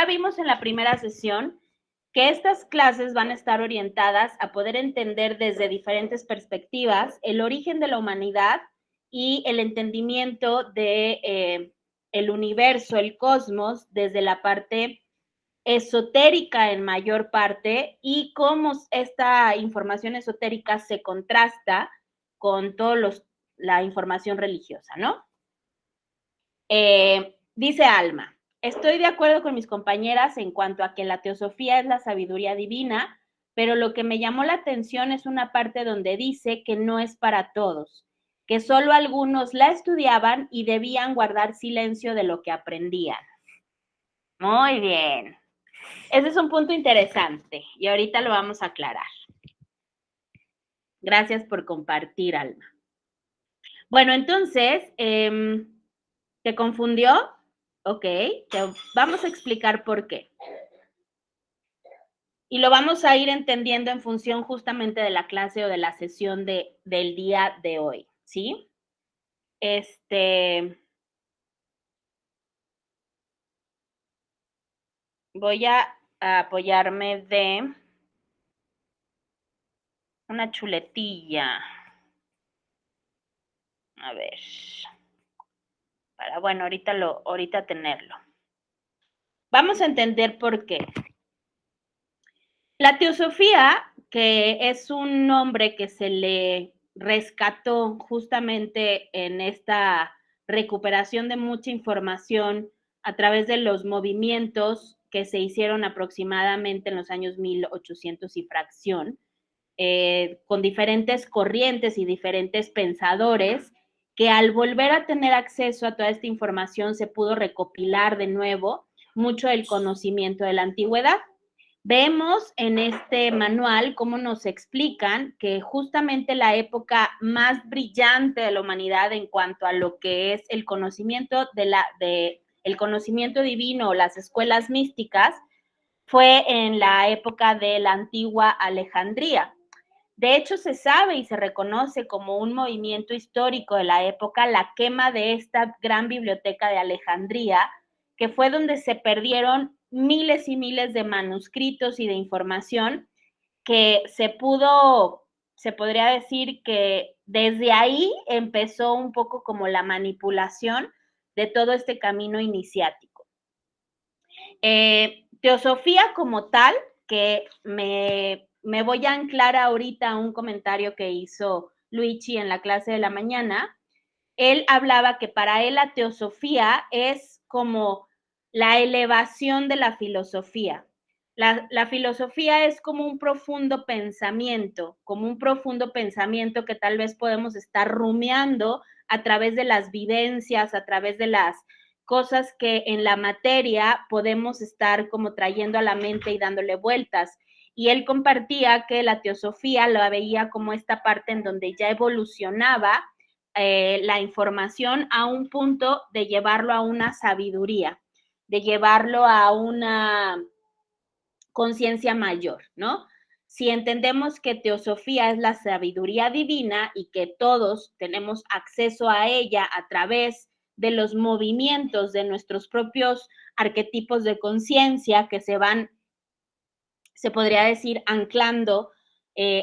ya vimos en la primera sesión que estas clases van a estar orientadas a poder entender desde diferentes perspectivas el origen de la humanidad y el entendimiento de el universo, el cosmos, desde la parte esotérica en mayor parte y cómo esta información esotérica se contrasta con la información religiosa, ¿no? Dice Alma, estoy de acuerdo con mis compañeras en cuanto a que la teosofía es la sabiduría divina, pero lo que me llamó la atención es una parte donde dice que no es para todos, que solo algunos la estudiaban y debían guardar silencio de lo que aprendían. Muy bien. Ese es un punto interesante y ahorita lo vamos a aclarar. Gracias por compartir, Alma. Bueno, entonces, ¿te confundió? Ok, vamos a explicar por qué. Y lo vamos a ir entendiendo en función justamente de la clase o de la sesión del día de hoy, ¿sí? Voy a apoyarme de una chuletilla. A ver. Para, bueno, ahorita tenerlo. Vamos a entender por qué. La teosofía, que es un nombre que se le rescató justamente en esta recuperación de mucha información a través de los movimientos que se hicieron aproximadamente en los años 1800 y fracción, con diferentes corrientes y diferentes pensadores, que al volver a tener acceso a toda esta información se pudo recopilar de nuevo mucho del conocimiento de la antigüedad. Vemos en este manual cómo nos explican que justamente la época más brillante de la humanidad en cuanto a lo que es el conocimiento el conocimiento divino o las escuelas místicas fue en la época de la antigua Alejandría. De hecho, se sabe y se reconoce como un movimiento histórico de la época la quema de esta gran biblioteca de Alejandría, que fue donde se perdieron miles y miles de manuscritos y de información que se podría decir que desde ahí empezó un poco como la manipulación de todo este camino iniciático. Teosofía como tal, que me voy a anclar ahorita a un comentario que hizo Luigi en la clase de la mañana. Él hablaba que para él la teosofía es como la elevación de la filosofía. La filosofía es como un profundo pensamiento que tal vez podemos estar rumiando a través de las vivencias, a través de las cosas que en la materia podemos estar como trayendo a la mente y dándole vueltas. Y él compartía que la teosofía la veía como esta parte en donde ya evolucionaba la información a un punto de llevarlo a una sabiduría, de llevarlo a una conciencia mayor, ¿no? Si entendemos que teosofía es la sabiduría divina y que todos tenemos acceso a ella a través de los movimientos de nuestros propios arquetipos de conciencia que se podría decir, anclando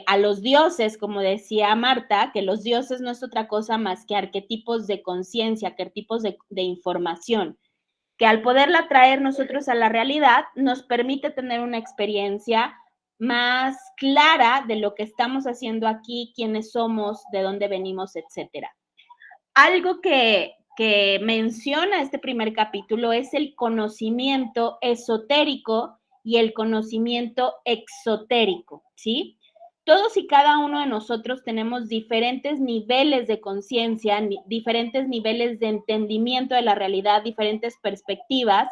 a los dioses, como decía Marta, que los dioses no es otra cosa más que arquetipos de conciencia, arquetipos de información, que al poderla traer nosotros a la realidad nos permite tener una experiencia más clara de lo que estamos haciendo aquí, quiénes somos, de dónde venimos, etcétera. Algo que menciona este primer capítulo es el conocimiento esotérico y el conocimiento exotérico, ¿sí? Todos y cada uno de nosotros tenemos diferentes niveles de conciencia, diferentes niveles de entendimiento de la realidad, diferentes perspectivas,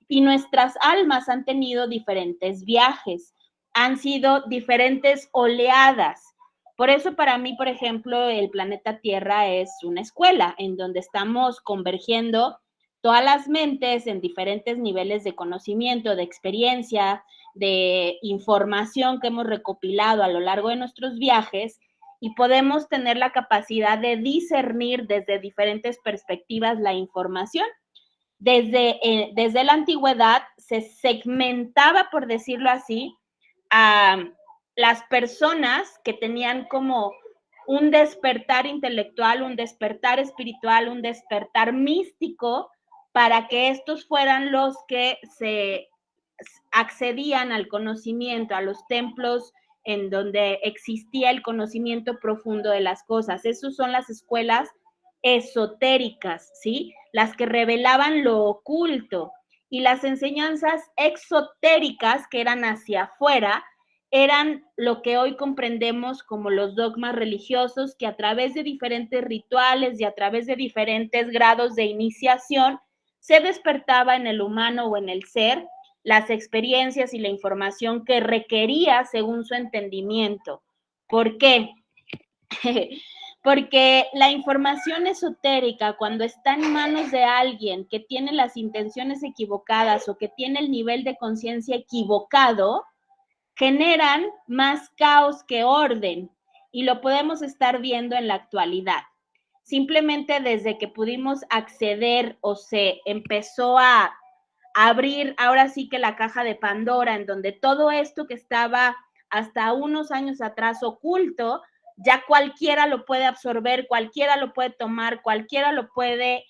y nuestras almas han tenido diferentes viajes, han sido diferentes oleadas. Por eso para mí, por ejemplo, el planeta Tierra es una escuela en donde estamos convergiendo todas las mentes en diferentes niveles de conocimiento, de experiencia, de información que hemos recopilado a lo largo de nuestros viajes, y podemos tener la capacidad de discernir desde diferentes perspectivas la información. desde la antigüedad se segmentaba, por decirlo así, a las personas que tenían como un despertar intelectual, un despertar espiritual, un despertar místico, para que estos fueran los que se accedían al conocimiento, a los templos en donde existía el conocimiento profundo de las cosas. Esas son las escuelas esotéricas, ¿sí? Las que revelaban lo oculto. Y las enseñanzas exotéricas, que eran hacia afuera, eran lo que hoy comprendemos como los dogmas religiosos, que a través de diferentes rituales y a través de diferentes grados de iniciación se despertaba en el humano o en el ser las experiencias y la información que requería según su entendimiento. ¿Por qué? Porque la información esotérica, cuando está en manos de alguien que tiene las intenciones equivocadas o que tiene el nivel de conciencia equivocado, generan más caos que orden, y lo podemos estar viendo en la actualidad. Simplemente desde que pudimos acceder o se empezó a abrir ahora sí que la caja de Pandora, en donde todo esto que estaba hasta unos años atrás oculto, ya cualquiera lo puede absorber, cualquiera lo puede tomar, cualquiera lo puede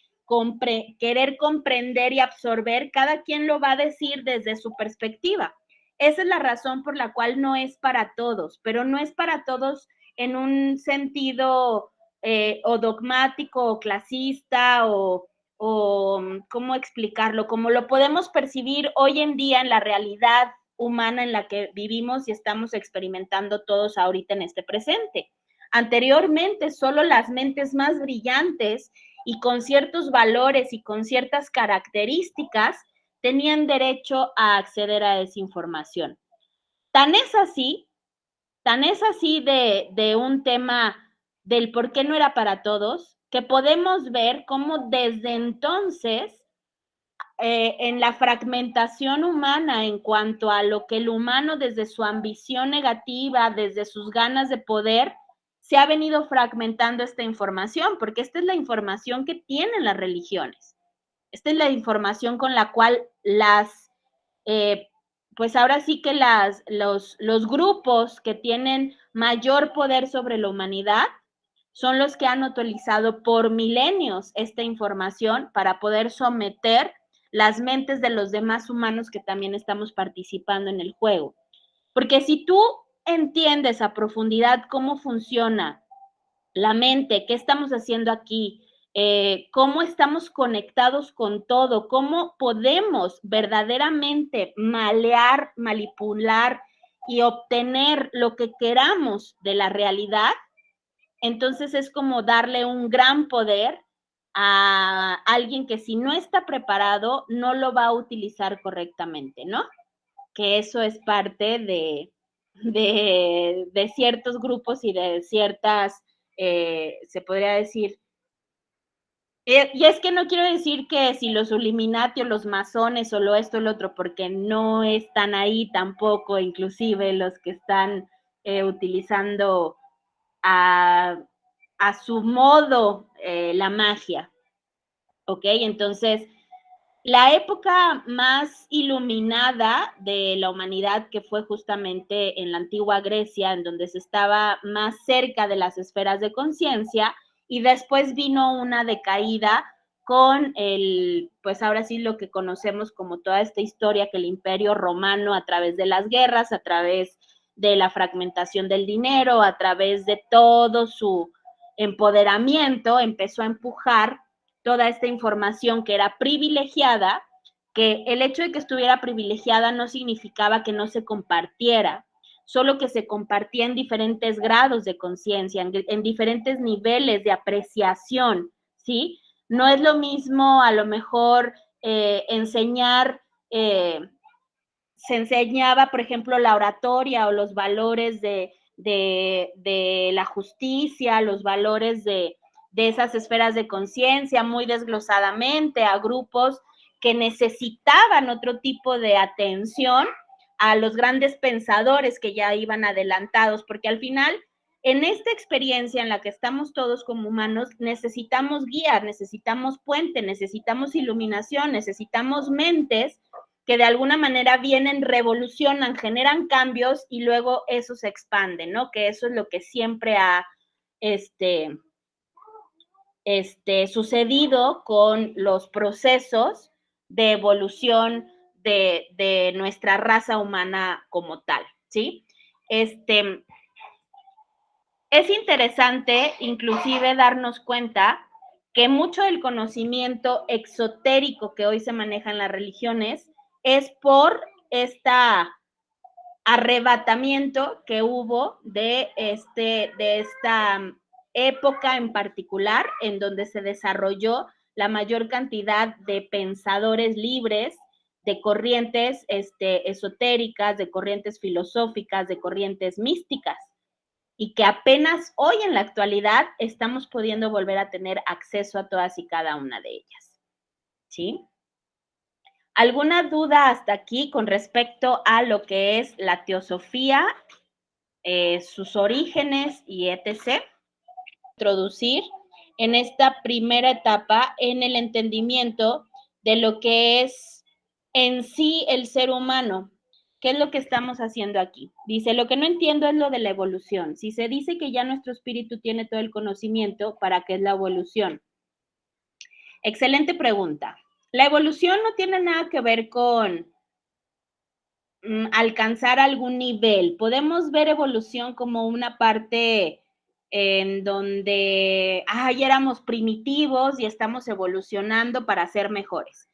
querer comprender y absorber, cada quien lo va a decir desde su perspectiva. Esa es la razón por la cual no es para todos, pero no es para todos en un sentido o dogmático o clasista o cómo explicarlo, como lo podemos percibir hoy en día en la realidad humana en la que vivimos y estamos experimentando todos ahorita en este presente. Anteriormente, solo las mentes más brillantes y con ciertos valores y con ciertas características tenían derecho a acceder a esa información. Tan es así de un tema del por qué no era para todos, que podemos ver cómo desde entonces, en la fragmentación humana en cuanto a lo que el humano desde su ambición negativa, desde sus ganas de poder, se ha venido fragmentando esta información, porque esta es la información que tienen las religiones. Esta es la información con la cual pues ahora sí que los grupos que tienen mayor poder sobre la humanidad son los que han utilizado por milenios esta información para poder someter las mentes de los demás humanos que también estamos participando en el juego. Porque si tú entiendes a profundidad cómo funciona la mente, qué estamos haciendo aquí, cómo estamos conectados con todo, cómo podemos verdaderamente malear, manipular y obtener lo que queramos de la realidad, entonces es como darle un gran poder a alguien que si no está preparado no lo va a utilizar correctamente, ¿no? Que eso es parte de ciertos grupos y de ciertas, se podría decir, y es que no quiero decir que si los Illuminati o los masones o lo esto o lo otro, porque no están ahí tampoco, inclusive los que están utilizando a su modo la magia, ¿ok? Entonces, la época más iluminada de la humanidad, que fue justamente en la antigua Grecia, en donde se estaba más cerca de las esferas de conciencia, y después vino una decaída con pues ahora sí lo que conocemos como toda esta historia que el Imperio Romano, a través de las guerras, a través de la fragmentación del dinero, a través de todo su empoderamiento, empezó a empujar toda esta información que era privilegiada, que el hecho de que estuviera privilegiada no significaba que no se compartiera, solo que se compartía en diferentes grados de conciencia, en diferentes niveles de apreciación, ¿sí? No es lo mismo a lo mejor enseñar, se enseñaba, por ejemplo, la oratoria o los valores de la justicia, los valores de esas esferas de conciencia muy desglosadamente a grupos que necesitaban otro tipo de atención, a los grandes pensadores que ya iban adelantados, porque al final en esta experiencia en la que estamos todos como humanos, necesitamos guía, necesitamos puente, necesitamos iluminación, necesitamos mentes que de alguna manera vienen, revolucionan, generan cambios y luego eso se expande, ¿no? Que eso es lo que siempre ha sucedido con los procesos de evolución de nuestra raza humana como tal, ¿sí? Es interesante inclusive darnos cuenta que mucho del conocimiento exotérico que hoy se maneja en las religiones es por este arrebatamiento que hubo de esta época en particular en donde se desarrolló la mayor cantidad de pensadores libres, de corrientes esotéricas, de corrientes filosóficas, de corrientes místicas, y que apenas hoy en la actualidad estamos pudiendo volver a tener acceso a todas y cada una de ellas. ¿Sí? ¿Alguna duda hasta aquí con respecto a lo que es la teosofía, sus orígenes y etc.? Introducir en esta primera etapa en el entendimiento de lo que es en sí el ser humano. ¿Qué es lo que estamos haciendo aquí? Dice, lo que no entiendo es lo de la evolución. Si se dice que ya nuestro espíritu tiene todo el conocimiento, ¿para qué es la evolución? Excelente pregunta. La evolución no tiene nada que ver con alcanzar algún nivel. Podemos ver evolución como una parte en donde ya éramos primitivos y estamos evolucionando para ser mejores.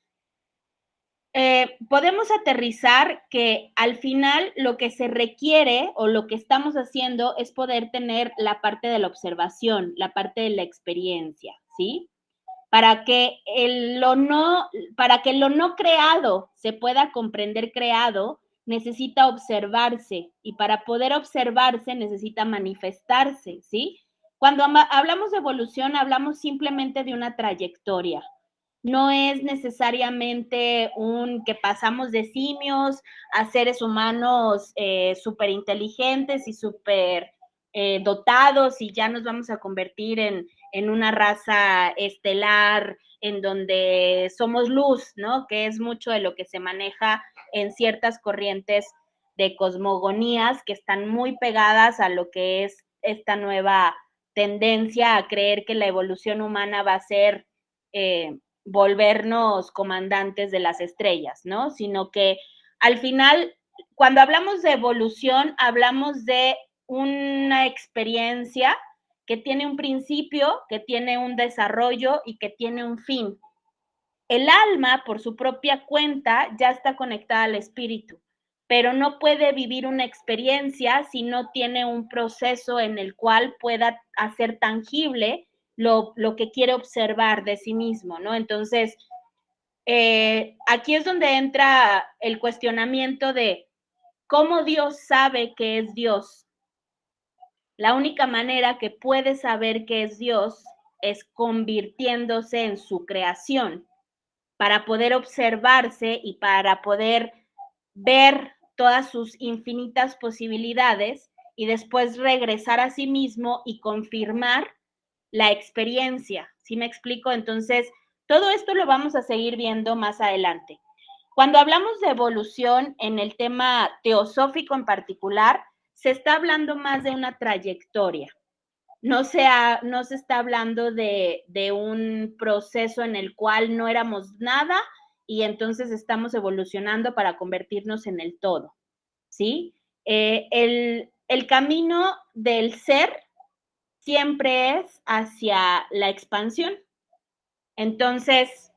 Podemos aterrizar que al final lo que se requiere o lo que estamos haciendo es poder tener la parte de la observación, la parte de la experiencia, ¿sí? Para que lo no creado se pueda comprender creado, necesita observarse, y para poder observarse necesita manifestarse, ¿sí? Cuando hablamos de evolución, hablamos simplemente de una trayectoria. No es necesariamente que pasamos de simios a seres humanos súper inteligentes y súper dotados y ya nos vamos a convertir en una raza estelar en donde somos luz, ¿no? Que es mucho de lo que se maneja en ciertas corrientes de cosmogonías que están muy pegadas a lo que es esta nueva tendencia a creer que la evolución humana va a ser volvernos comandantes de las estrellas, ¿no? Sino que al final, cuando hablamos de evolución, hablamos de una experiencia que tiene un principio, que tiene un desarrollo y que tiene un fin. El alma, por su propia cuenta, ya está conectada al espíritu, pero no puede vivir una experiencia si no tiene un proceso en el cual pueda hacer tangible lo que quiere observar de sí mismo, ¿no? Entonces, aquí es donde entra el cuestionamiento de cómo Dios sabe que es Dios. La única manera que puede saber que es Dios es convirtiéndose en su creación, para poder observarse y para poder ver todas sus infinitas posibilidades y después regresar a sí mismo y confirmar la experiencia. ¿Sí me explico? Entonces, todo esto lo vamos a seguir viendo más adelante. Cuando hablamos de evolución en el tema teosófico en particular, se está hablando más de una trayectoria. No se está hablando de un proceso en el cual no éramos nada y entonces estamos evolucionando para convertirnos en el todo, ¿sí? El camino del ser siempre es hacia la expansión. Entonces,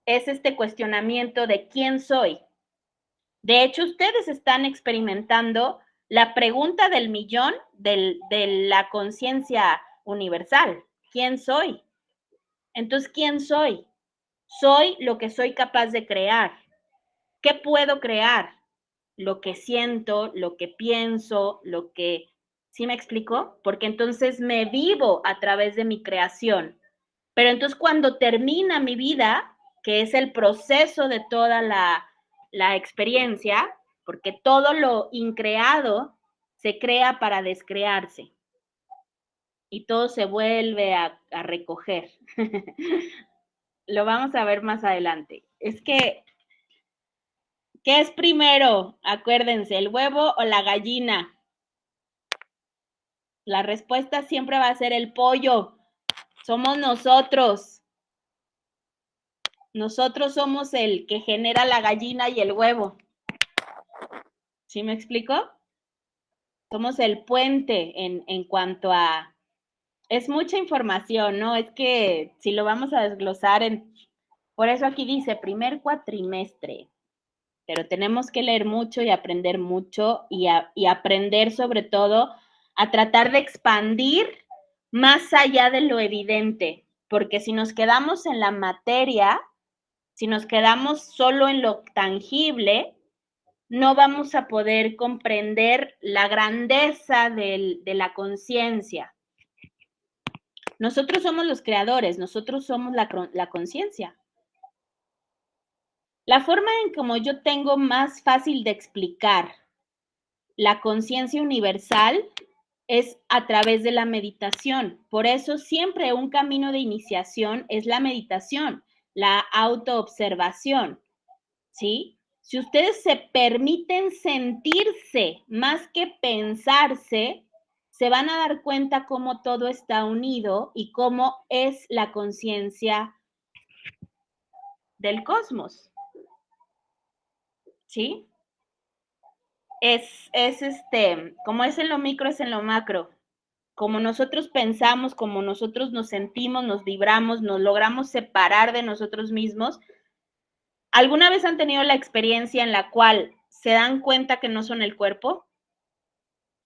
es este cuestionamiento de quién soy. De hecho, ustedes están experimentando la pregunta del millón de la conciencia universal. ¿Quién soy? Entonces, ¿quién soy? Soy lo que soy capaz de crear. ¿Qué puedo crear? Lo que siento, lo que pienso, lo que... ¿Sí me explico? Porque entonces me vivo a través de mi creación. Pero entonces cuando termina mi vida, que es el proceso de toda la experiencia, porque todo lo increado se crea para descrearse. y todo se vuelve a recoger. Lo vamos a ver más adelante. Es que, ¿qué es primero? Acuérdense, ¿el huevo o la gallina? La respuesta siempre va a ser el pollo. Somos nosotros. Nosotros somos el que genera la gallina y el huevo. ¿Sí me explico? Somos el puente en cuanto a... Es mucha información, ¿no? Es que si lo vamos a desglosar en... Por eso aquí dice primer cuatrimestre, pero tenemos que leer mucho y aprender mucho y aprender sobre todo a tratar de expandir más allá de lo evidente, porque si nos quedamos en la materia, si nos quedamos solo en lo tangible, no vamos a poder comprender la grandeza de la conciencia. Nosotros somos los creadores, nosotros somos la conciencia. La forma en como yo tengo más fácil de explicar la conciencia universal es a través de la meditación. Por eso siempre un camino de iniciación es la meditación, la autoobservación, ¿sí? Si ustedes se permiten sentirse más que pensarse, se van a dar cuenta cómo todo está unido y cómo es la conciencia del cosmos, ¿sí? Como es en lo micro, es en lo macro. Como nosotros pensamos, como nosotros nos sentimos, nos vibramos, nos logramos separar de nosotros mismos. ¿Alguna vez han tenido la experiencia en la cual se dan cuenta que no son el cuerpo?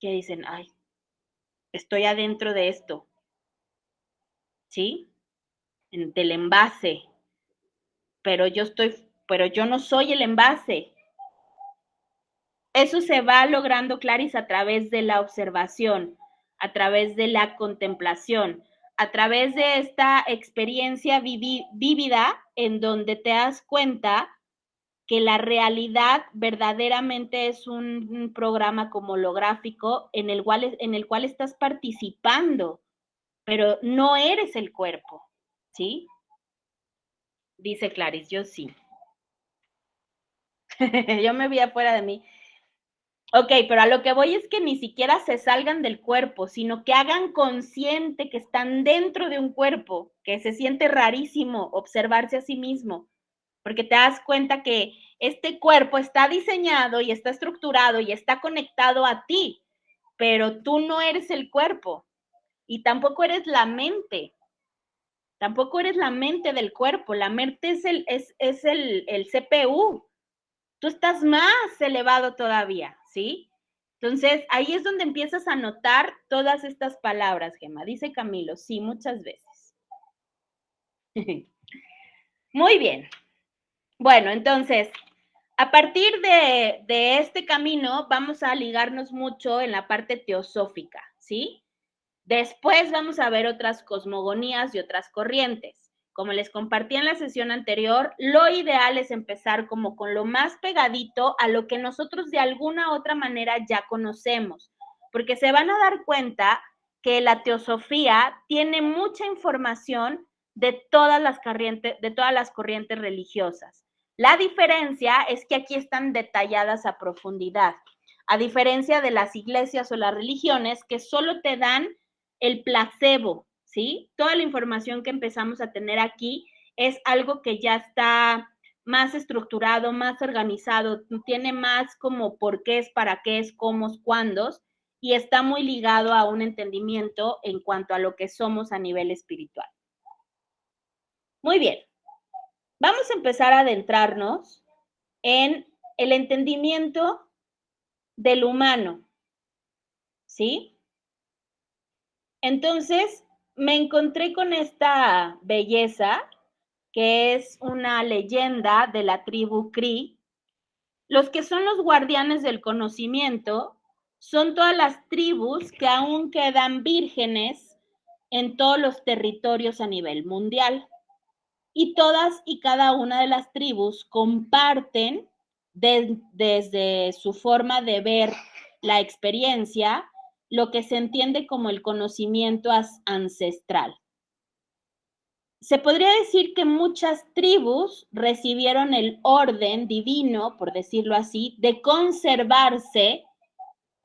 Que dicen, ay, estoy adentro de esto, ¿sí? Del envase, pero yo no soy el envase. Eso se va logrando, Clarice, a través de la observación, a través de la contemplación, a través de esta experiencia vívida en donde te das cuenta que la realidad verdaderamente es un programa como holográfico en el cual estás participando, pero no eres el cuerpo, ¿sí? Dice Clarice, yo sí. Yo me vi afuera de mí. Ok, pero a lo que voy es que ni siquiera se salgan del cuerpo, sino que hagan consciente que están dentro de un cuerpo, que se siente rarísimo observarse a sí mismo, porque te das cuenta que este cuerpo está diseñado y está estructurado y está conectado a ti, pero tú no eres el cuerpo y tampoco eres la mente. Tampoco eres la mente del cuerpo, la mente es el CPU. Tú estás más elevado todavía, ¿sí? Entonces, ahí es donde empiezas a notar todas estas palabras, Gemma. Dice Camilo, sí, muchas veces. Muy bien. Bueno, entonces, a partir de este camino vamos a ligarnos mucho en la parte teosófica, ¿sí? Después vamos a ver otras cosmogonías y otras corrientes. Como les compartí en la sesión anterior, lo ideal es empezar como con lo más pegadito a lo que nosotros de alguna u otra manera ya conocemos, porque se van a dar cuenta que la teosofía tiene mucha información de todas las corrientes religiosas. La diferencia es que aquí están detalladas a profundidad, a diferencia de las iglesias o las religiones que solo te dan el placebo, ¿sí? Toda la información que empezamos a tener aquí es algo que ya está más estructurado, más organizado, tiene más como por qué es, para qué es, cómo, cuándo, y está muy ligado a un entendimiento en cuanto a lo que somos a nivel espiritual. Muy bien, vamos a empezar a adentrarnos en el entendimiento del humano, ¿sí? Entonces, me encontré con esta belleza, que es una leyenda de la tribu Cree. Los que son los guardianes del conocimiento son todas las tribus que aún quedan vírgenes en todos los territorios a nivel mundial. Y todas y cada una de las tribus comparten desde su forma de ver la experiencia lo que se entiende como el conocimiento ancestral. Se podría decir que muchas tribus recibieron el orden divino, por decirlo así, de conservarse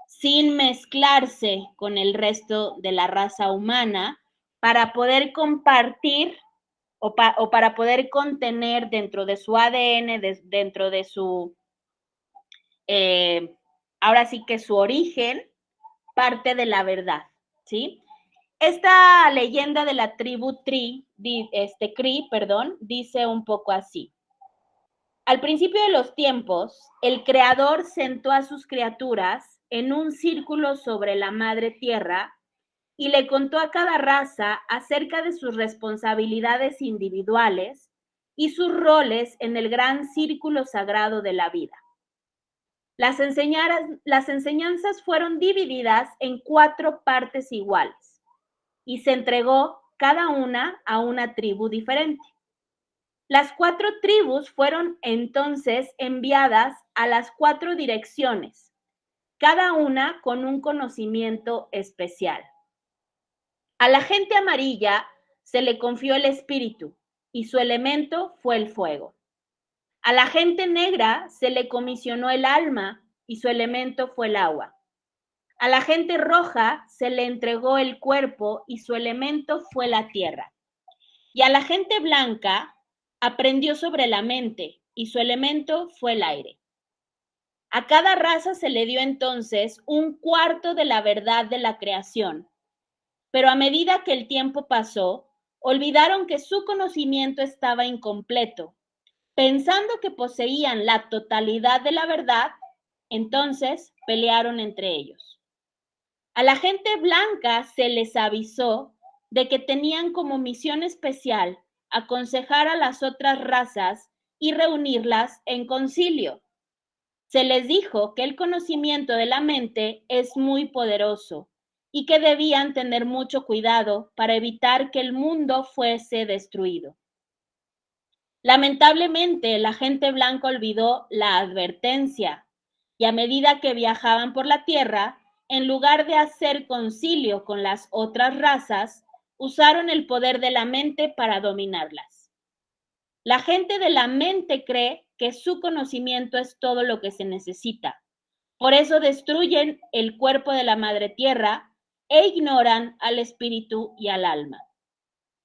sin mezclarse con el resto de la raza humana para poder compartir o para poder contener dentro de su ADN, dentro de su, ahora sí que su origen, parte de la verdad, ¿sí? Esta leyenda de la tribu Cree, dice un poco así. Al principio de los tiempos, el Creador sentó a sus criaturas en un círculo sobre la madre tierra y le contó a cada raza acerca de sus responsabilidades individuales y sus roles en el gran círculo sagrado de la vida. Las enseñanzas fueron divididas en 4 partes iguales y se entregó cada una a una tribu diferente. Las 4 tribus fueron entonces enviadas a las 4 direcciones, cada una con un conocimiento especial. A la gente amarilla se le confió el espíritu y su elemento fue el fuego. A la gente negra se le comisionó el alma y su elemento fue el agua. A la gente roja se le entregó el cuerpo y su elemento fue la tierra. Y a la gente blanca aprendió sobre la mente y su elemento fue el aire. A cada raza se le dio entonces un cuarto de la verdad de la creación, pero a medida que el tiempo pasó, olvidaron que su conocimiento estaba incompleto. Pensando que poseían la totalidad de la verdad, entonces pelearon entre ellos. A la gente blanca se les avisó de que tenían como misión especial aconsejar a las otras razas y reunirlas en concilio. Se les dijo que el conocimiento de la mente es muy poderoso y que debían tener mucho cuidado para evitar que el mundo fuese destruido. Lamentablemente, la gente blanca olvidó la advertencia y a medida que viajaban por la tierra, en lugar de hacer concilio con las otras razas, usaron el poder de la mente para dominarlas. La gente de la mente cree que su conocimiento es todo lo que se necesita. Por eso destruyen el cuerpo de la madre tierra e ignoran al espíritu y al alma.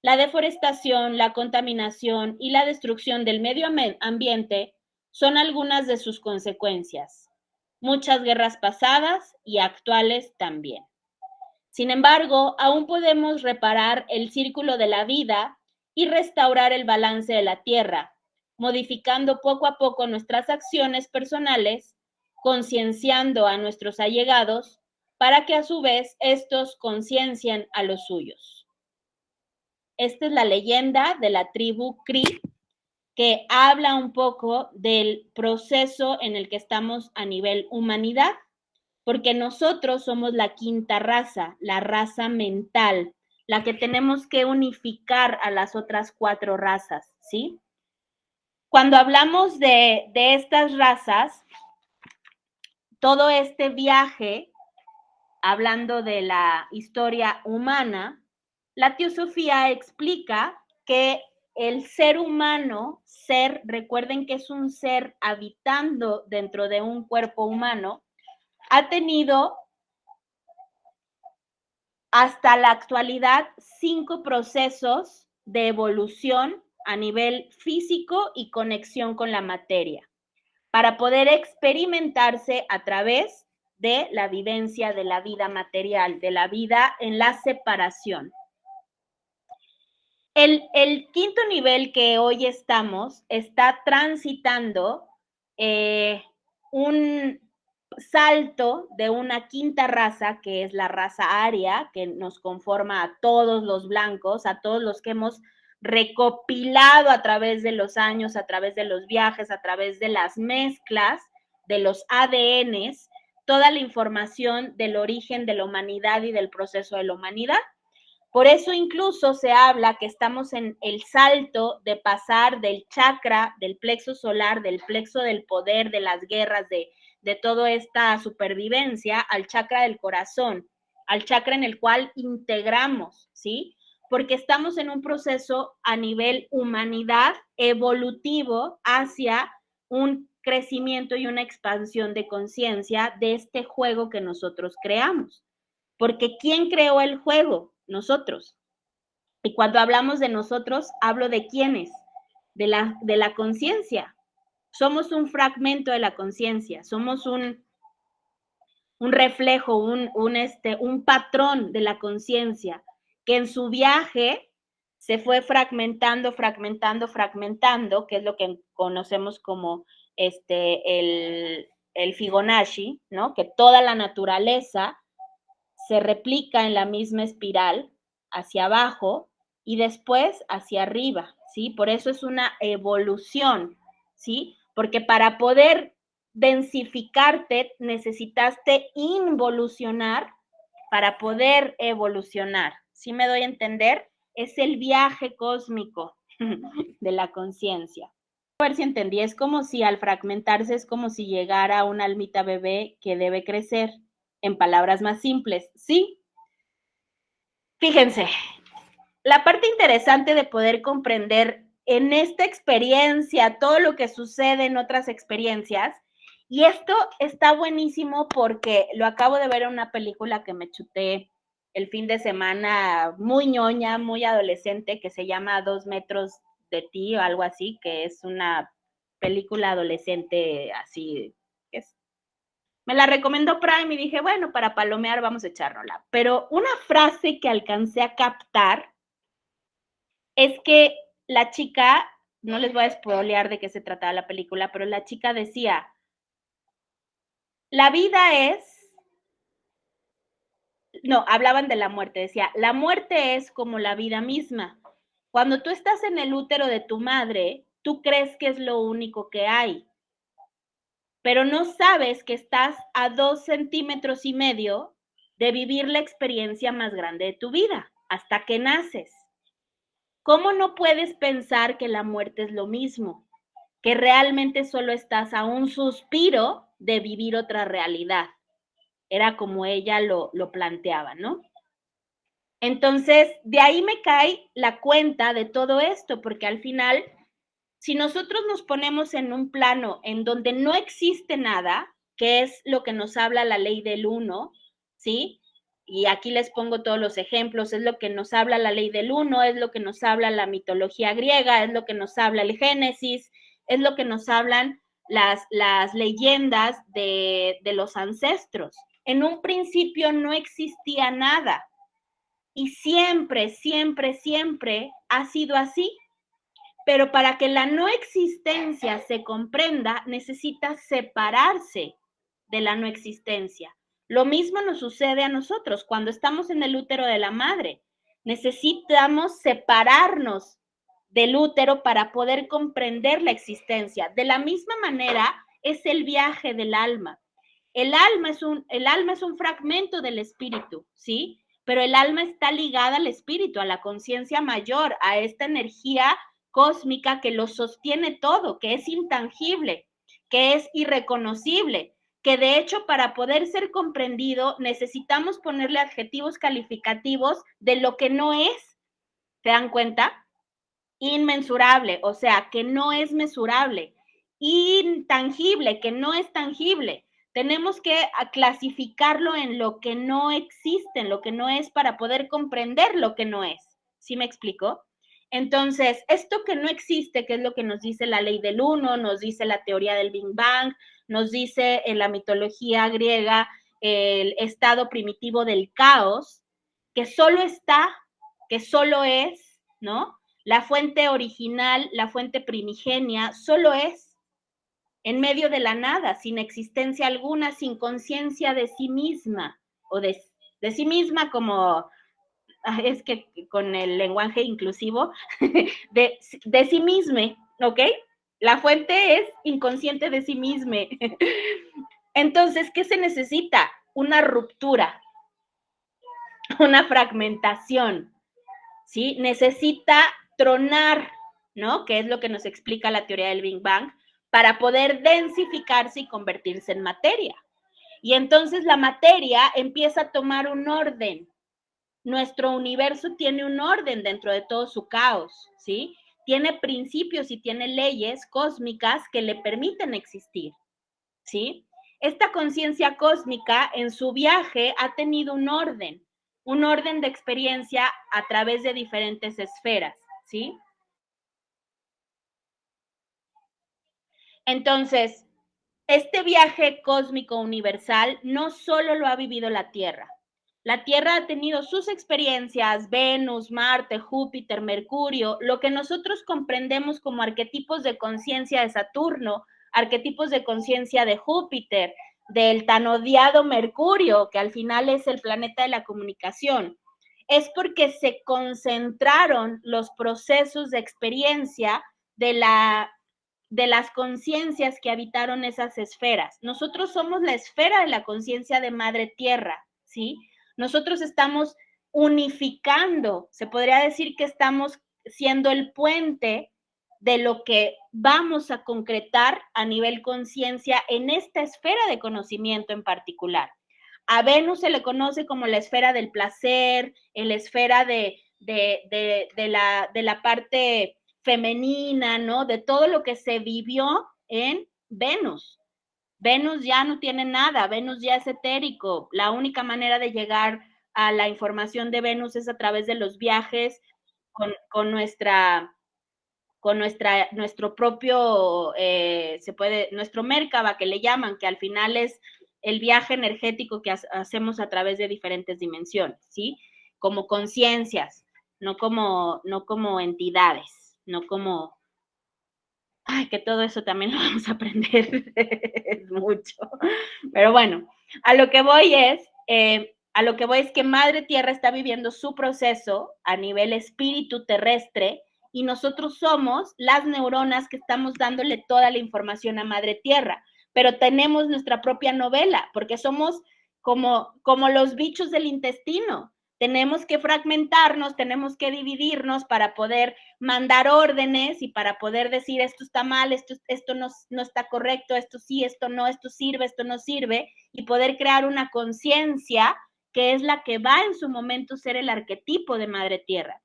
La deforestación, la contaminación y la destrucción del medio ambiente son algunas de sus consecuencias. Muchas guerras pasadas y actuales también. Sin embargo, aún podemos reparar el círculo de la vida y restaurar el balance de la tierra, modificando poco a poco nuestras acciones personales, concienciando a nuestros allegados para que a su vez estos conciencien a los suyos. Esta es la leyenda de la tribu Cree, que habla un poco del proceso en el que estamos a nivel humanidad, porque nosotros somos la quinta raza, la raza mental, la que tenemos que unificar a las otras 4 razas, ¿sí? Cuando hablamos de estas razas, todo este viaje, hablando de la historia humana, la teosofía explica que el ser humano, recuerden que es un ser habitando dentro de un cuerpo humano, ha tenido hasta la actualidad 5 procesos de evolución a nivel físico y conexión con la materia, para poder experimentarse a través de la vivencia de la vida material, de la vida en la separación. El quinto nivel que hoy estamos está transitando un salto de una quinta raza, que es la raza aria, que nos conforma a todos los blancos, a todos los que hemos recopilado a través de los años, a través de los viajes, a través de las mezclas, de los ADNs, toda la información del origen de la humanidad y del proceso de la humanidad. Por eso incluso se habla que estamos en el salto de pasar del chakra, del plexo solar, del plexo del poder, de las guerras, de toda esta supervivencia, al chakra del corazón. al chakra en el cual integramos, ¿sí? Porque estamos en un proceso a nivel humanidad evolutivo hacia un crecimiento y una expansión de conciencia de este juego que nosotros creamos. Porque ¿quién creó el juego? Nosotros. Y cuando hablamos de nosotros, hablo de quiénes, de la conciencia. Somos un fragmento de la conciencia, somos un reflejo, un patrón de la conciencia que en su viaje se fue fragmentando, que es lo que conocemos como el Fibonacci, ¿no? Que toda la naturaleza se replica en la misma espiral hacia abajo y después hacia arriba, ¿sí? Por eso es una evolución, ¿sí? Porque para poder densificarte necesitaste involucionar para poder evolucionar. ¿Sí me doy a entender? Es el viaje cósmico de la conciencia. A ver si entendí, es como si al fragmentarse es como si llegara una almita bebé que debe crecer. En palabras más simples, ¿sí? Fíjense, la parte interesante de poder comprender en esta experiencia todo lo que sucede en otras experiencias, y esto está buenísimo porque lo acabo de ver en una película que me chuté el fin de semana, muy ñoña, muy adolescente, que se llama 2 metros de ti o algo así, que es una película adolescente así, es me la recomendó Prime y dije, bueno, para palomear vamos a echárnosla. Pero una frase que alcancé a captar es que la chica, no les voy a spoilear de qué se trataba la película, pero la chica decía, la vida es, no, hablaban de la muerte, decía, la muerte es como la vida misma. Cuando tú estás en el útero de tu madre, tú crees que es lo único que hay, pero no sabes que estás a 2,5 centímetros de vivir la experiencia más grande de tu vida, hasta que naces. ¿Cómo no puedes pensar que la muerte es lo mismo? Que realmente solo estás a un suspiro de vivir otra realidad. Era como ella lo planteaba, ¿no? Entonces, de ahí me cae la cuenta de todo esto, porque al final, si nosotros nos ponemos en un plano en donde no existe nada, que es lo que nos habla la ley del uno, ¿sí? Y aquí les pongo todos los ejemplos, es lo que nos habla la ley del uno, es lo que nos habla la mitología griega, es lo que nos habla el Génesis, es lo que nos hablan las leyendas de los ancestros. En un principio no existía nada y siempre, siempre, siempre ha sido así. Pero para que la no existencia se comprenda, necesita separarse de la no existencia. Lo mismo nos sucede a nosotros cuando estamos en el útero de la madre. Necesitamos separarnos del útero para poder comprender la existencia. De la misma manera es el viaje del alma. El alma es un fragmento del espíritu, ¿sí? Pero el alma está ligada al espíritu, a la conciencia mayor, a esta energía cósmica que lo sostiene todo, que es intangible, que es irreconocible, que de hecho para poder ser comprendido necesitamos ponerle adjetivos calificativos de lo que no es. ¿Se dan cuenta? Inmensurable, o sea, que no es mesurable. Intangible, que no es tangible. Tenemos que clasificarlo en lo que no existe, en lo que no es, para poder comprender lo que no es. ¿Sí me explico? Entonces, esto que no existe, que es lo que nos dice la ley del uno, nos dice la teoría del Big Bang, nos dice en la mitología griega el estado primitivo del caos, que solo está, que solo es, ¿no? La fuente original, la fuente primigenia, solo es en medio de la nada, sin existencia alguna, sin conciencia de sí misma, o de sí misma como, es que con el lenguaje inclusivo, de sí misma, ¿ok? La fuente es inconsciente de sí misma. Entonces, ¿qué se necesita? Una ruptura, una fragmentación, ¿sí? Necesita tronar, ¿no? Que es lo que nos explica la teoría del Big Bang, para poder densificarse y convertirse en materia. Y entonces la materia empieza a tomar un orden. Nuestro universo tiene un orden dentro de todo su caos, ¿sí? Tiene principios y tiene leyes cósmicas que le permiten existir, ¿sí? Esta conciencia cósmica en su viaje ha tenido un orden de experiencia a través de diferentes esferas, ¿sí? Entonces, este viaje cósmico universal no solo lo ha vivido la Tierra. La Tierra ha tenido sus experiencias, Venus, Marte, Júpiter, Mercurio, lo que nosotros comprendemos como arquetipos de conciencia de Saturno, arquetipos de conciencia de Júpiter, del tan odiado Mercurio, que al final es el planeta de la comunicación. Es porque se concentraron los procesos de experiencia de las conciencias que habitaron esas esferas. Nosotros somos la esfera de la conciencia de Madre Tierra, ¿sí? Nosotros estamos unificando, se podría decir que estamos siendo el puente de lo que vamos a concretar a nivel conciencia en esta esfera de conocimiento en particular. A Venus se le conoce como la esfera del placer, la esfera de la parte femenina, ¿no? De todo lo que se vivió en Venus. Venus ya no tiene nada, Venus ya es etérico. La única manera de llegar a la información de Venus es a través de los viajes con nuestro propio, nuestro Merkaba que le llaman, que al final es el viaje energético que hacemos a través de diferentes dimensiones, ¿sí? Como conciencias, no como entidades, no como, ay, que todo eso también lo vamos a aprender, es mucho. Pero bueno, a lo que voy es que Madre Tierra está viviendo su proceso a nivel espíritu terrestre y nosotros somos las neuronas que estamos dándole toda la información a Madre Tierra, pero tenemos nuestra propia novela, porque somos como los bichos del intestino. Tenemos que fragmentarnos, tenemos que dividirnos para poder mandar órdenes y para poder decir esto está mal, esto no está correcto, esto sí, esto sirve, esto no sirve, y poder crear una conciencia que es la que va en su momento ser el arquetipo de Madre Tierra.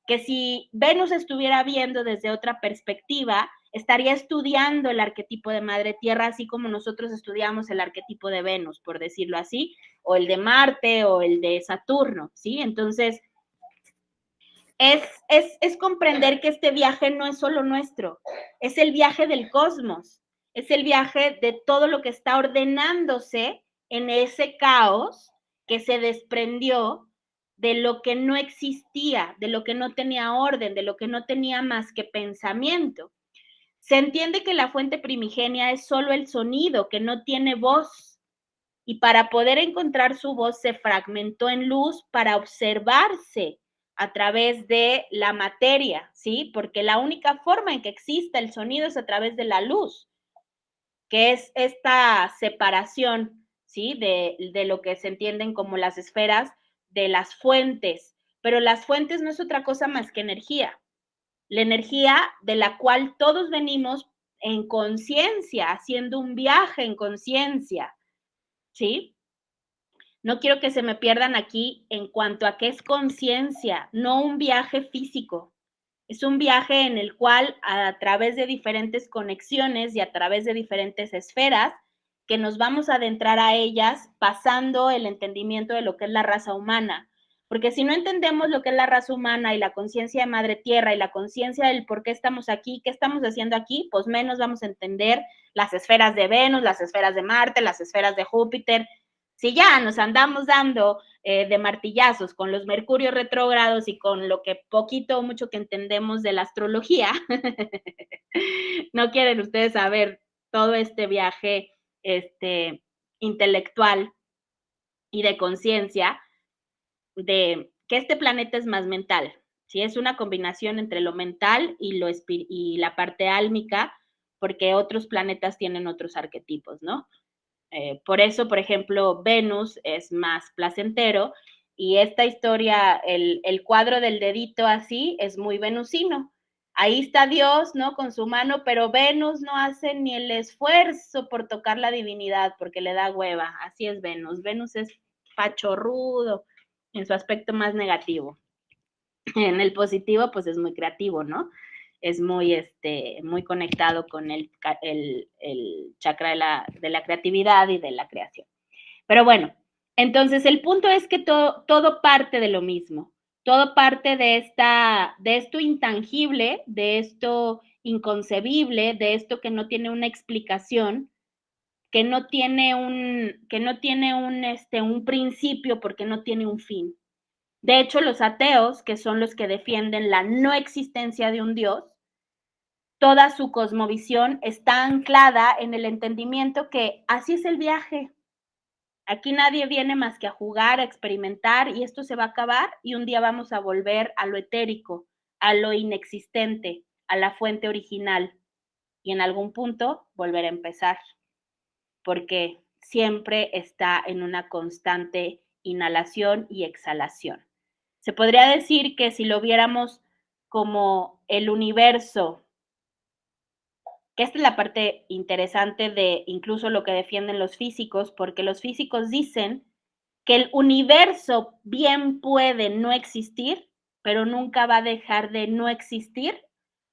Que si Venus estuviera viendo desde otra perspectiva, estaría estudiando el arquetipo de Madre Tierra, así como nosotros estudiamos el arquetipo de Venus, por decirlo así, o el de Marte o el de Saturno, ¿sí? Entonces, es comprender que este viaje no es solo nuestro, es el viaje del cosmos, es el viaje de todo lo que está ordenándose en ese caos que se desprendió de lo que no existía, de lo que no tenía orden, de lo que no tenía más que pensamiento. Se entiende que la fuente primigenia es solo el sonido, que no tiene voz, y para poder encontrar su voz se fragmentó en luz para observarse a través de la materia, ¿sí? Porque la única forma en que exista el sonido es a través de la luz, que es esta separación, ¿sí? De lo que se entienden como las esferas de las fuentes, pero las fuentes no es otra cosa más que energía, la energía de la cual todos venimos en conciencia, haciendo un viaje en conciencia, ¿sí? No quiero que se me pierdan aquí en cuanto a qué es conciencia, no un viaje físico. Es un viaje en el cual a través de diferentes conexiones y a través de diferentes esferas que nos vamos a adentrar a ellas pasando el entendimiento de lo que es la raza humana. Porque si no entendemos lo que es la raza humana y la conciencia de Madre Tierra y la conciencia del por qué estamos aquí, qué estamos haciendo aquí, pues menos vamos a entender las esferas de Venus, las esferas de Marte, las esferas de Júpiter. Si ya nos andamos dando de martillazos con los mercurios retrógrados y con lo que poquito o mucho que entendemos de la astrología, no quieren ustedes saber todo este viaje intelectual y de conciencia de que este planeta es más mental, ¿sí? Es una combinación entre lo mental y la parte álmica, porque otros planetas tienen otros arquetipos, ¿no? Por eso, por ejemplo, Venus es más placentero y esta historia, el cuadro del dedito así, es muy venusino. ahí está Dios, ¿no? Con su mano, pero Venus no hace ni el esfuerzo por tocar la divinidad porque le da hueva. Así es Venus. Venus es pachorrudo en su aspecto más negativo. En el positivo, pues es muy creativo, ¿no? Es muy conectado con el chakra de la creatividad y de la creación. Pero bueno, entonces el punto es que todo parte de lo mismo. Todo parte de esto intangible, de esto inconcebible, de esto que no tiene una explicación, que no tiene un principio porque no tiene un fin. De hecho, los ateos, que son los que defienden la no existencia de un Dios, toda su cosmovisión está anclada en el entendimiento que así es el viaje. Aquí nadie viene más que a jugar, a experimentar, y esto se va a acabar y un día vamos a volver a lo etérico, a lo inexistente, a la fuente original, y en algún punto volver a empezar, porque siempre está en una constante inhalación y exhalación. Se podría decir que si lo viéramos como el universo, que esta es la parte interesante de incluso lo que defienden los físicos, porque los físicos dicen que el universo bien puede no existir, pero nunca va a dejar de no existir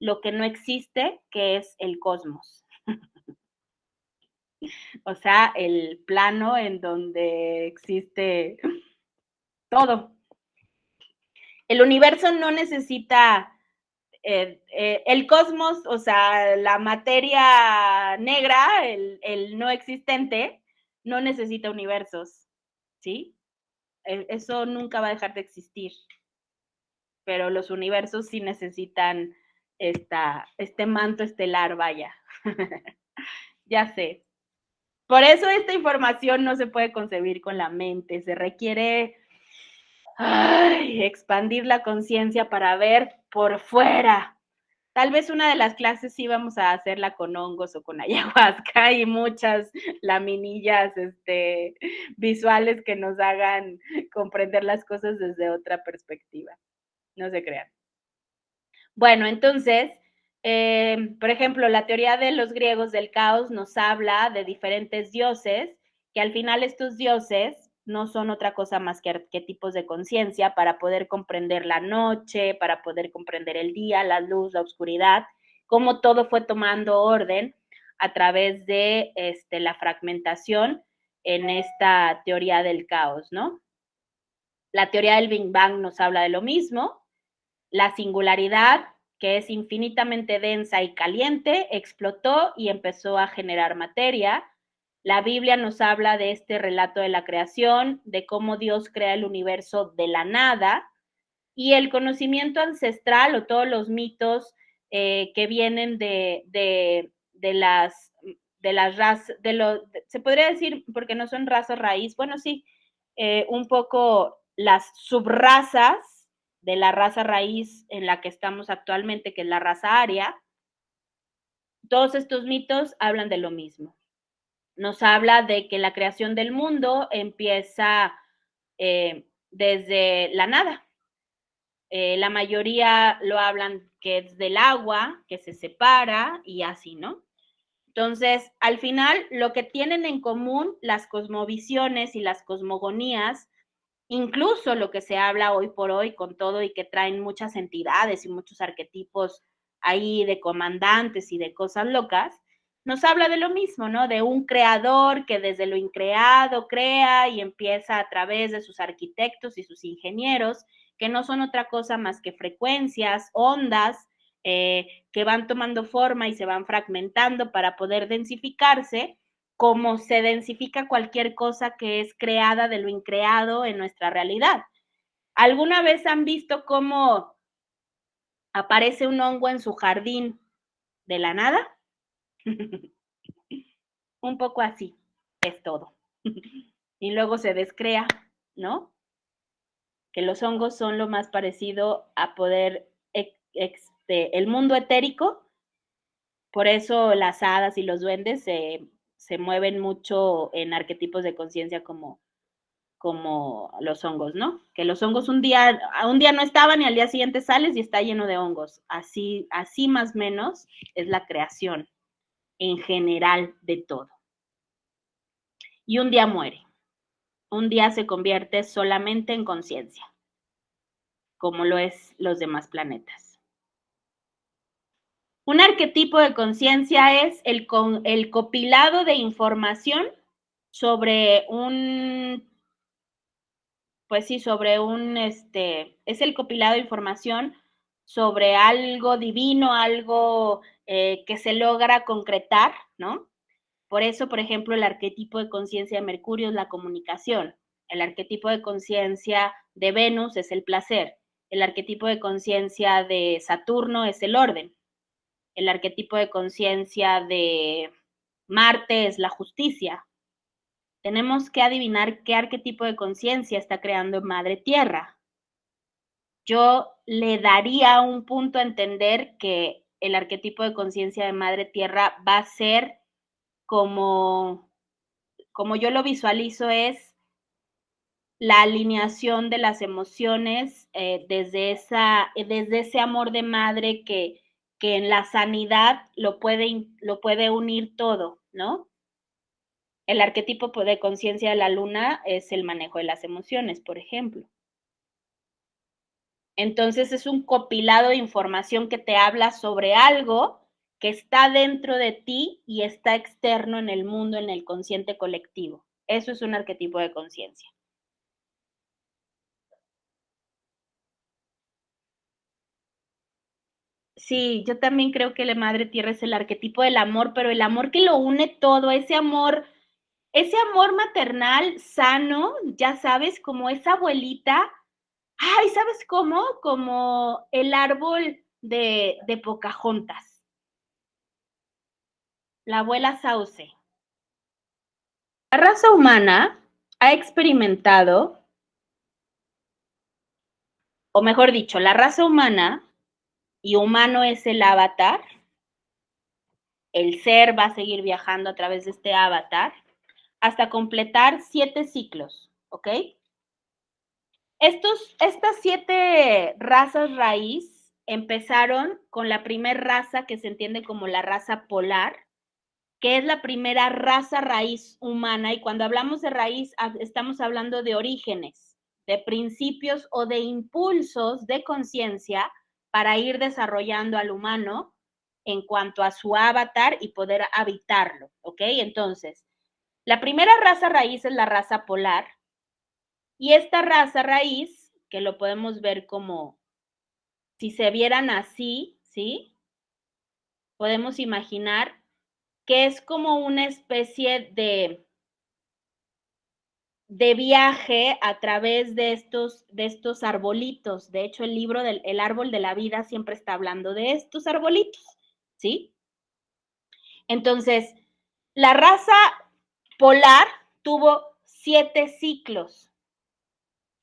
lo que no existe, que es el cosmos. O sea, el plano en donde existe todo. El universo no necesita el cosmos, o sea, la materia negra, el no existente, no necesita universos, ¿sí? Eso nunca va a dejar de existir, pero los universos sí necesitan este manto estelar, vaya. Ya sé. Por eso esta información no se puede concebir con la mente, se requiere expandir la conciencia para ver por fuera. Tal vez una de las clases sí vamos a hacerla con hongos o con ayahuasca y muchas laminillas visuales que nos hagan comprender las cosas desde otra perspectiva. No se crean. Bueno, entonces, por ejemplo, la teoría de los griegos del caos nos habla de diferentes dioses, que al final estos dioses no son otra cosa más que arquetipos de conciencia para poder comprender la noche, para poder comprender el día, la luz, la oscuridad, cómo todo fue tomando orden a través de la fragmentación en esta teoría del caos, ¿no? La teoría del Big Bang nos habla de lo mismo, la singularidad, que es infinitamente densa y caliente, explotó y empezó a generar materia. La Biblia nos habla de este relato de la creación, de cómo Dios crea el universo de la nada, y el conocimiento ancestral o todos los mitos que vienen de las razas, se podría decir, porque no son razas raíz, bueno, sí, un poco las subrazas de la raza raíz en la que estamos actualmente, que es la raza aria. Todos estos mitos hablan de lo mismo. Nos habla de que la creación del mundo empieza desde la nada. La mayoría lo hablan que es del agua, que se separa y así, ¿no? Entonces, al final, lo que tienen en común las cosmovisiones y las cosmogonías, incluso lo que se habla hoy por hoy con todo y que traen muchas entidades y muchos arquetipos ahí de comandantes y de cosas locas, nos habla de lo mismo, ¿no? De un creador que desde lo increado crea y empieza a través de sus arquitectos y sus ingenieros, que no son otra cosa más que frecuencias, ondas, que van tomando forma y se van fragmentando para poder densificarse, como se densifica cualquier cosa que es creada de lo increado en nuestra realidad. ¿Alguna vez han visto cómo aparece un hongo en su jardín de la nada? Un poco así es todo. Y luego se descrea, ¿no? Que los hongos son lo más parecido a poder, el mundo etérico, por eso las hadas y los duendes se mueven mucho en arquetipos de conciencia como como los hongos, ¿no? Que los hongos un día no estaban y al día siguiente sales y está lleno de hongos. Así más o menos es la creación en general de todo. Y un día muere. Un día se convierte solamente en conciencia, como lo es los demás planetas. Un arquetipo de conciencia es el copilado de información sobre un, pues sí, sobre un, es el copilado de información sobre algo divino, algo que se logra concretar, ¿no? Por eso, por ejemplo, el arquetipo de conciencia de Mercurio es la comunicación. El arquetipo de conciencia de Venus es el placer. El arquetipo de conciencia de Saturno es el orden. El arquetipo de conciencia de Marte es la justicia. Tenemos que adivinar qué arquetipo de conciencia está creando Madre Tierra. Yo le daría un punto a entender que el arquetipo de conciencia de Madre Tierra va a ser como yo lo visualizo, es la alineación de las emociones desde ese amor de madre que en la sanidad lo puede unir todo, ¿no? El arquetipo de conciencia de la luna es el manejo de las emociones, por ejemplo. Entonces es un compilado de información que te habla sobre algo que está dentro de ti y está externo en el mundo, en el consciente colectivo. Eso es un arquetipo de conciencia. Sí, yo también creo que la Madre Tierra es el arquetipo del amor, pero el amor que lo une todo, ese amor maternal sano, ya sabes, como esa abuelita. Ay, ¿sabes cómo? Como el árbol de Pocahontas, la abuela Sauce. La raza humana ha experimentado, o mejor dicho, la raza humana, y humano es el avatar, el ser va a seguir viajando a través de este avatar, hasta completar 7 ciclos, ¿ok? Estas 7 razas raíz empezaron con la primera raza que se entiende como la raza polar, que es la primera raza raíz humana, y cuando hablamos de raíz estamos hablando de orígenes, de principios o de impulsos de conciencia para ir desarrollando al humano en cuanto a su avatar y poder habitarlo, ¿ok? Entonces, la primera raza raíz es la raza polar, y esta raza raíz, que lo podemos ver como si se vieran así, ¿sí? Podemos imaginar que es como una especie de viaje a través de estos arbolitos. De hecho, el libro del árbol de la vida siempre está hablando de estos arbolitos, ¿sí? Entonces, la raza polar tuvo 7 ciclos,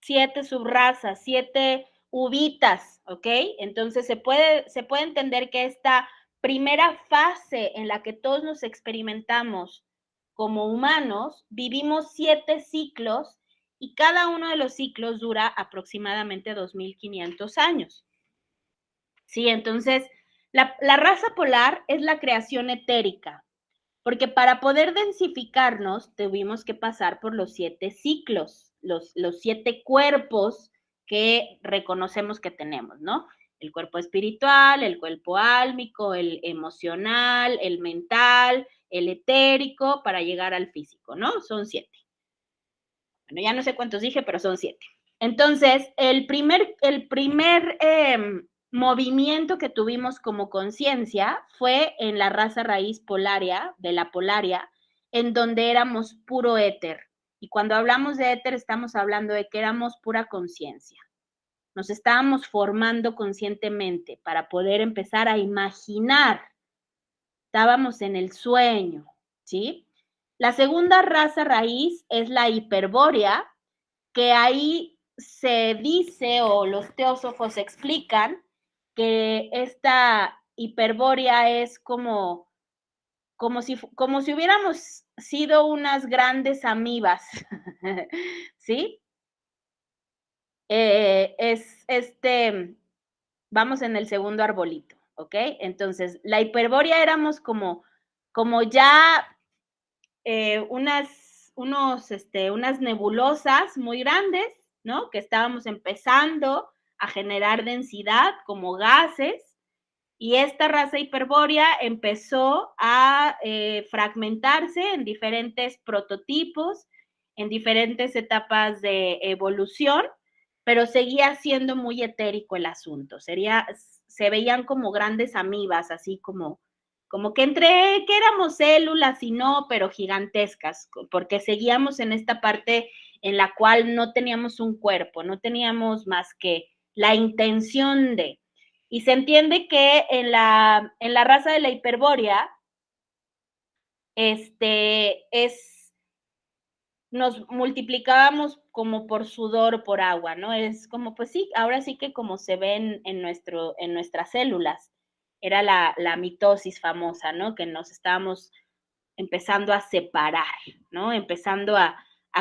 7 subrazas, 7 uvitas, ¿ok? Entonces se puede entender que esta primera fase en la que todos nos experimentamos como humanos, vivimos 7 ciclos y cada uno de los ciclos dura aproximadamente 2500 años. Sí, entonces la raza polar es la creación etérica, porque para poder densificarnos tuvimos que pasar por los 7 ciclos, los 7 cuerpos que reconocemos que tenemos, ¿no? El cuerpo espiritual, el cuerpo álmico, el emocional, el mental, el etérico, para llegar al físico, ¿no? Son 7. Bueno, ya no sé cuántos dije, pero son 7. Entonces, el primer movimiento que tuvimos como conciencia fue en la raza raíz polaria, de la polaria, en donde éramos puro éter. Y cuando hablamos de éter, estamos hablando de que éramos pura conciencia. Nos estábamos formando conscientemente para poder empezar a imaginar. Estábamos en el sueño, ¿sí? La segunda raza raíz es la hiperbórea, que ahí se dice o los teósofos explican que esta hiperbórea es como si hubiéramos sido unas grandes amibas, ¿sí? Vamos en el segundo arbolito, ¿ok? Entonces, la hiperbórea éramos como ya unas nebulosas muy grandes, ¿no? Que estábamos empezando a generar densidad como gases, y esta raza hiperbórea empezó a fragmentarse en diferentes prototipos, en diferentes etapas de evolución, pero seguía siendo muy etérico el asunto. Se veían como grandes amibas, así como que entre que éramos células y no, pero gigantescas, porque seguíamos en esta parte en la cual no teníamos un cuerpo, no teníamos más que la intención de. Y se entiende que en la raza de la hiperbórea, nos multiplicábamos como por sudor o por agua, ¿no? Es como, pues sí, ahora sí que como se ven en nuestras células, era la mitosis famosa, ¿no? Que nos estábamos empezando a separar, ¿no? Empezando a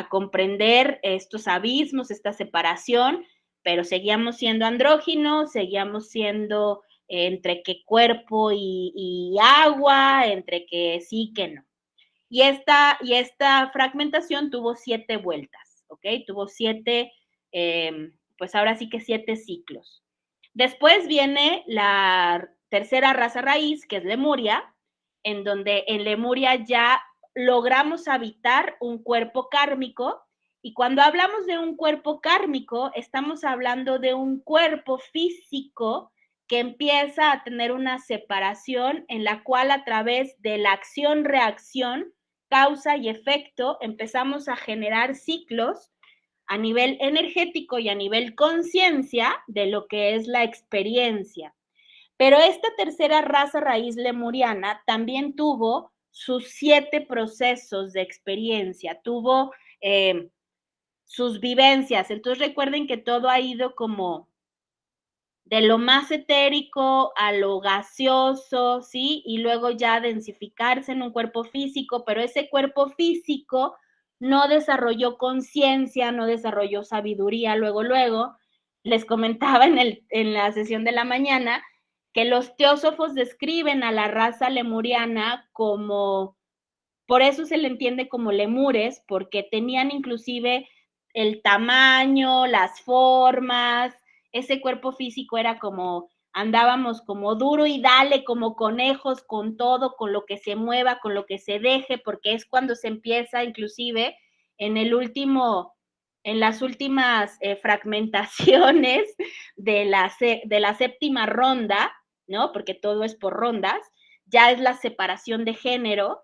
comprender estos abismos, esta separación, pero seguíamos siendo andróginos, seguíamos siendo entre que cuerpo y agua, entre que sí, que no. Y esta fragmentación tuvo 7 vueltas, ¿ok? Tuvo 7, pues ahora sí que 7 ciclos. Después viene la tercera raza raíz, que es Lemuria, en donde en Lemuria ya logramos habitar un cuerpo kármico, y cuando hablamos de un cuerpo kármico, estamos hablando de un cuerpo físico que empieza a tener una separación en la cual a través de la acción-reacción, causa y efecto, empezamos a generar ciclos a nivel energético y a nivel conciencia de lo que es la experiencia. Pero esta tercera raza raíz lemuriana también tuvo sus 7 procesos de experiencia, tuvo sus vivencias. Entonces recuerden que todo ha ido como de lo más etérico a lo gaseoso, ¿sí? Y luego ya densificarse en un cuerpo físico, pero ese cuerpo físico no desarrolló conciencia, no desarrolló sabiduría. Luego, les comentaba en la sesión de la mañana que los teósofos describen a la raza lemuriana como, por eso se le entiende como lemures, porque tenían inclusive el tamaño, las formas, ese cuerpo físico era como, andábamos como duro y dale, como conejos, con todo, con lo que se mueva, con lo que se deje, porque es cuando se empieza inclusive en las últimas fragmentaciones de la séptima ronda, ¿no? Porque todo es por rondas, ya es la separación de género,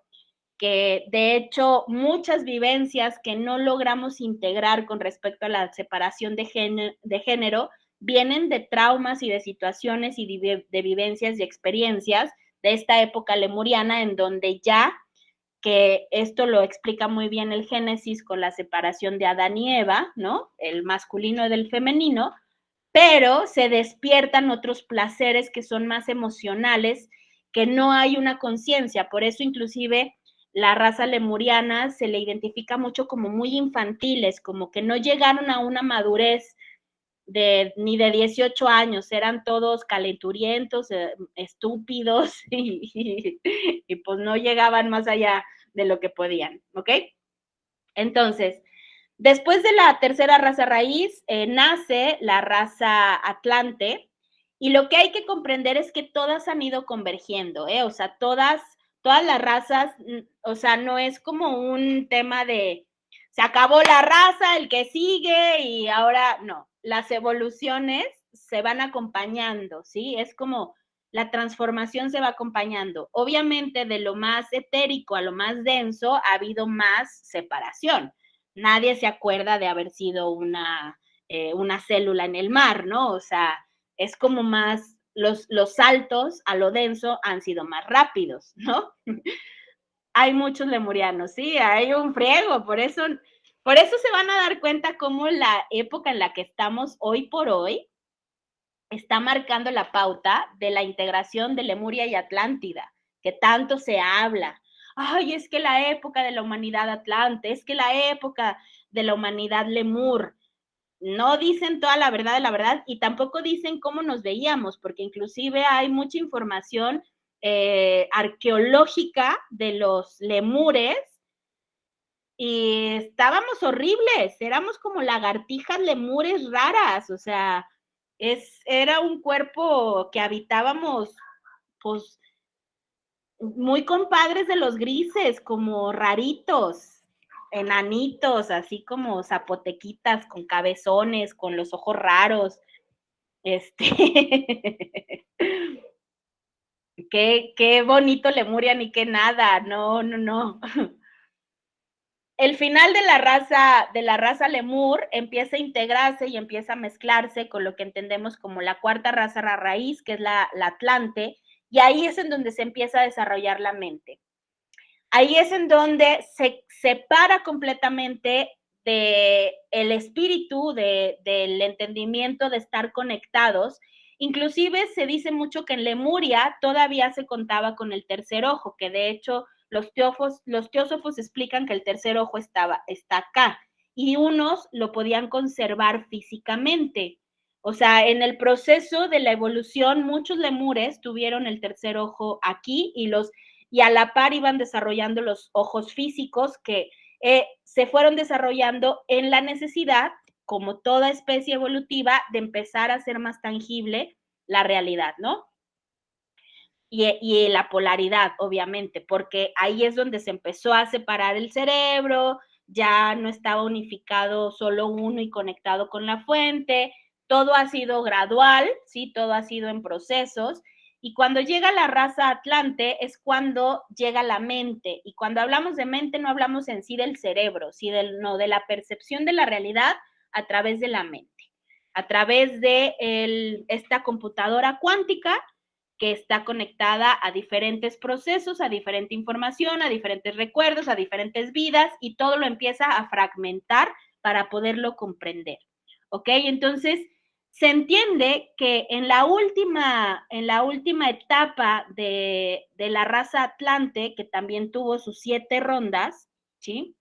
que de hecho muchas vivencias que no logramos integrar con respecto a la separación de género vienen de traumas y de situaciones y de vivencias y experiencias de esta época lemuriana, en donde ya, que esto lo explica muy bien el Génesis con la separación de Adán y Eva, ¿no? El masculino del femenino, pero se despiertan otros placeres que son más emocionales, que no hay una conciencia. Por eso inclusive la raza lemuriana se le identifica mucho como muy infantiles, como que no llegaron a una madurez ni de 18 años, eran todos calenturientos, estúpidos y pues no llegaban más allá de lo que podían, ¿ok? Entonces, después de la tercera raza raíz, nace la raza Atlante, y lo que hay que comprender es que todas han ido convergiendo, o sea, todas las razas, o sea, no es como un tema de se acabó la raza, el que sigue y ahora no, las evoluciones se van acompañando, ¿sí? Es como la transformación se va acompañando. Obviamente, de lo más etérico a lo más denso ha habido más separación. Nadie se acuerda de haber sido una célula en el mar, ¿no? O sea, es como más, los saltos a lo denso han sido más rápidos, ¿no? Hay muchos lemurianos, sí, hay un friego, por eso se van a dar cuenta cómo la época en la que estamos hoy por hoy está marcando la pauta de la integración de Lemuria y Atlántida, que tanto se habla. ay, es que la época de la humanidad Atlante, es que la época de la humanidad Lemur. No dicen toda la verdad de la verdad y tampoco dicen cómo nos veíamos, porque inclusive hay mucha información arqueológica de los lemures y estábamos horribles, éramos como lagartijas lemures raras, o sea, era un cuerpo que habitábamos, pues, muy compadres de los grises, como raritos, enanitos, así como zapotequitas con cabezones, con los ojos raros. Qué bonito Lemuria ni qué nada, no, no, no. El final de la raza Lemur empieza a integrarse y empieza a mezclarse con lo que entendemos como la cuarta raza raíz, que es la Atlante, y ahí es en donde se empieza a desarrollar la mente. Ahí es en donde se separa completamente de el espíritu, del entendimiento de estar conectados. Inclusive se dice mucho que en Lemuria todavía se contaba con el tercer ojo, que de hecho los teósofos explican que el tercer ojo está acá y unos lo podían conservar físicamente. O sea, en el proceso de la evolución, muchos lemures tuvieron el tercer ojo aquí y a la par iban desarrollando los ojos físicos que se fueron desarrollando en la necesidad, como toda especie evolutiva, de empezar a hacer más tangible la realidad, ¿no? Y la polaridad, obviamente, porque ahí es donde se empezó a separar el cerebro, ya no estaba unificado solo uno y conectado con la fuente, todo ha sido gradual, ¿sí? Todo ha sido en procesos, y cuando llega la raza Atlante es cuando llega la mente, y cuando hablamos de mente no hablamos en sí del cerebro, ¿sí? No, de la percepción de la realidad a través de la mente, a través de esta computadora cuántica que está conectada a diferentes procesos, a diferente información, a diferentes recuerdos, a diferentes vidas, y todo lo empieza a fragmentar para poderlo comprender. ¿Ok? Entonces, se entiende que en la última etapa de la raza Atlante, que también tuvo sus 7 rondas, ¿sí?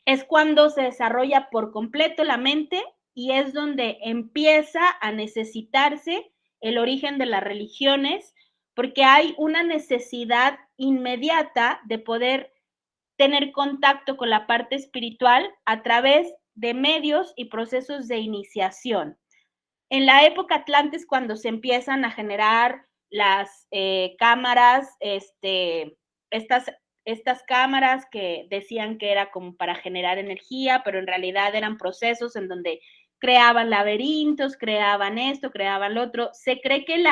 Es cuando se desarrolla por completo la mente y es donde empieza a necesitarse el origen de las religiones, porque hay una necesidad inmediata de poder tener contacto con la parte espiritual a través de medios y procesos de iniciación. En la época Atlantis, cuando se empiezan a generar las cámaras, estas cámaras que decían que era como para generar energía, pero en realidad eran procesos en donde creaban laberintos, creaban esto, creaban lo otro. Se cree que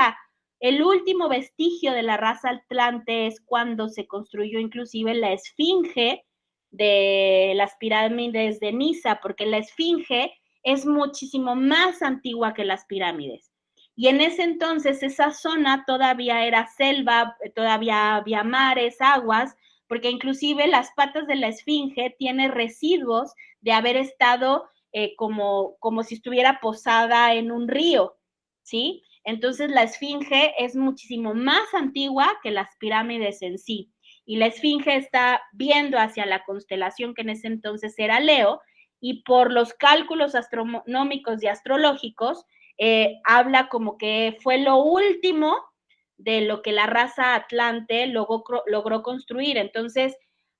el último vestigio de la raza Atlante es cuando se construyó inclusive la esfinge de las pirámides de Niza, porque la esfinge es muchísimo más antigua que las pirámides. Y en ese entonces esa zona todavía era selva, todavía había mares, aguas, porque inclusive las patas de la esfinge tienen residuos de haber estado como si estuviera posada en un río, ¿sí? Entonces la esfinge es muchísimo más antigua que las pirámides en sí. Y la esfinge está viendo hacia la constelación que en ese entonces era Leo, y por los cálculos astronómicos y astrológicos, habla como que fue lo último de lo que la raza Atlante logró construir. Entonces,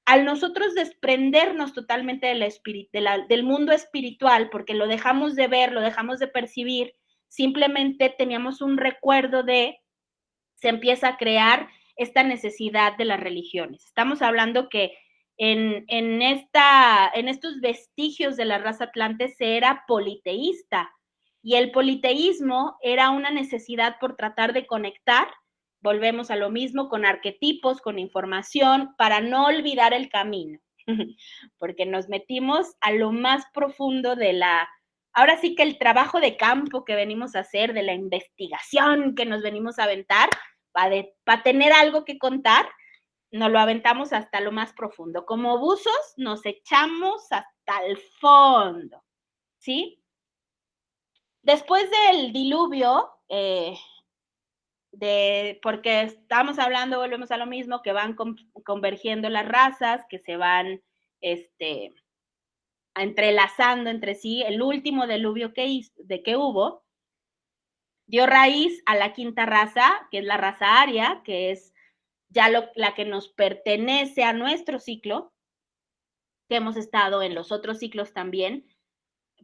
al nosotros desprendernos totalmente del mundo espiritual, porque lo dejamos de ver, lo dejamos de percibir, simplemente teníamos un recuerdo se empieza a crear esta necesidad de las religiones. Estamos hablando que en estos vestigios de la raza Atlante se era politeísta, y el politeísmo era una necesidad por tratar de conectar, volvemos a lo mismo, con arquetipos, con información, para no olvidar el camino, porque nos metimos a lo más profundo ahora sí que el trabajo de campo que venimos a hacer, de la investigación que nos venimos a aventar, para tener algo que contar, nos lo aventamos hasta lo más profundo. Como buzos, nos echamos hasta el fondo, ¿sí? Después del diluvio, porque estamos hablando, volvemos a lo mismo, que van convergiendo las razas, que se van entrelazando entre sí. El último diluvio que hubo dio raíz a la quinta raza, que es la raza aria, que es ya la que nos pertenece a nuestro ciclo, que hemos estado en los otros ciclos también,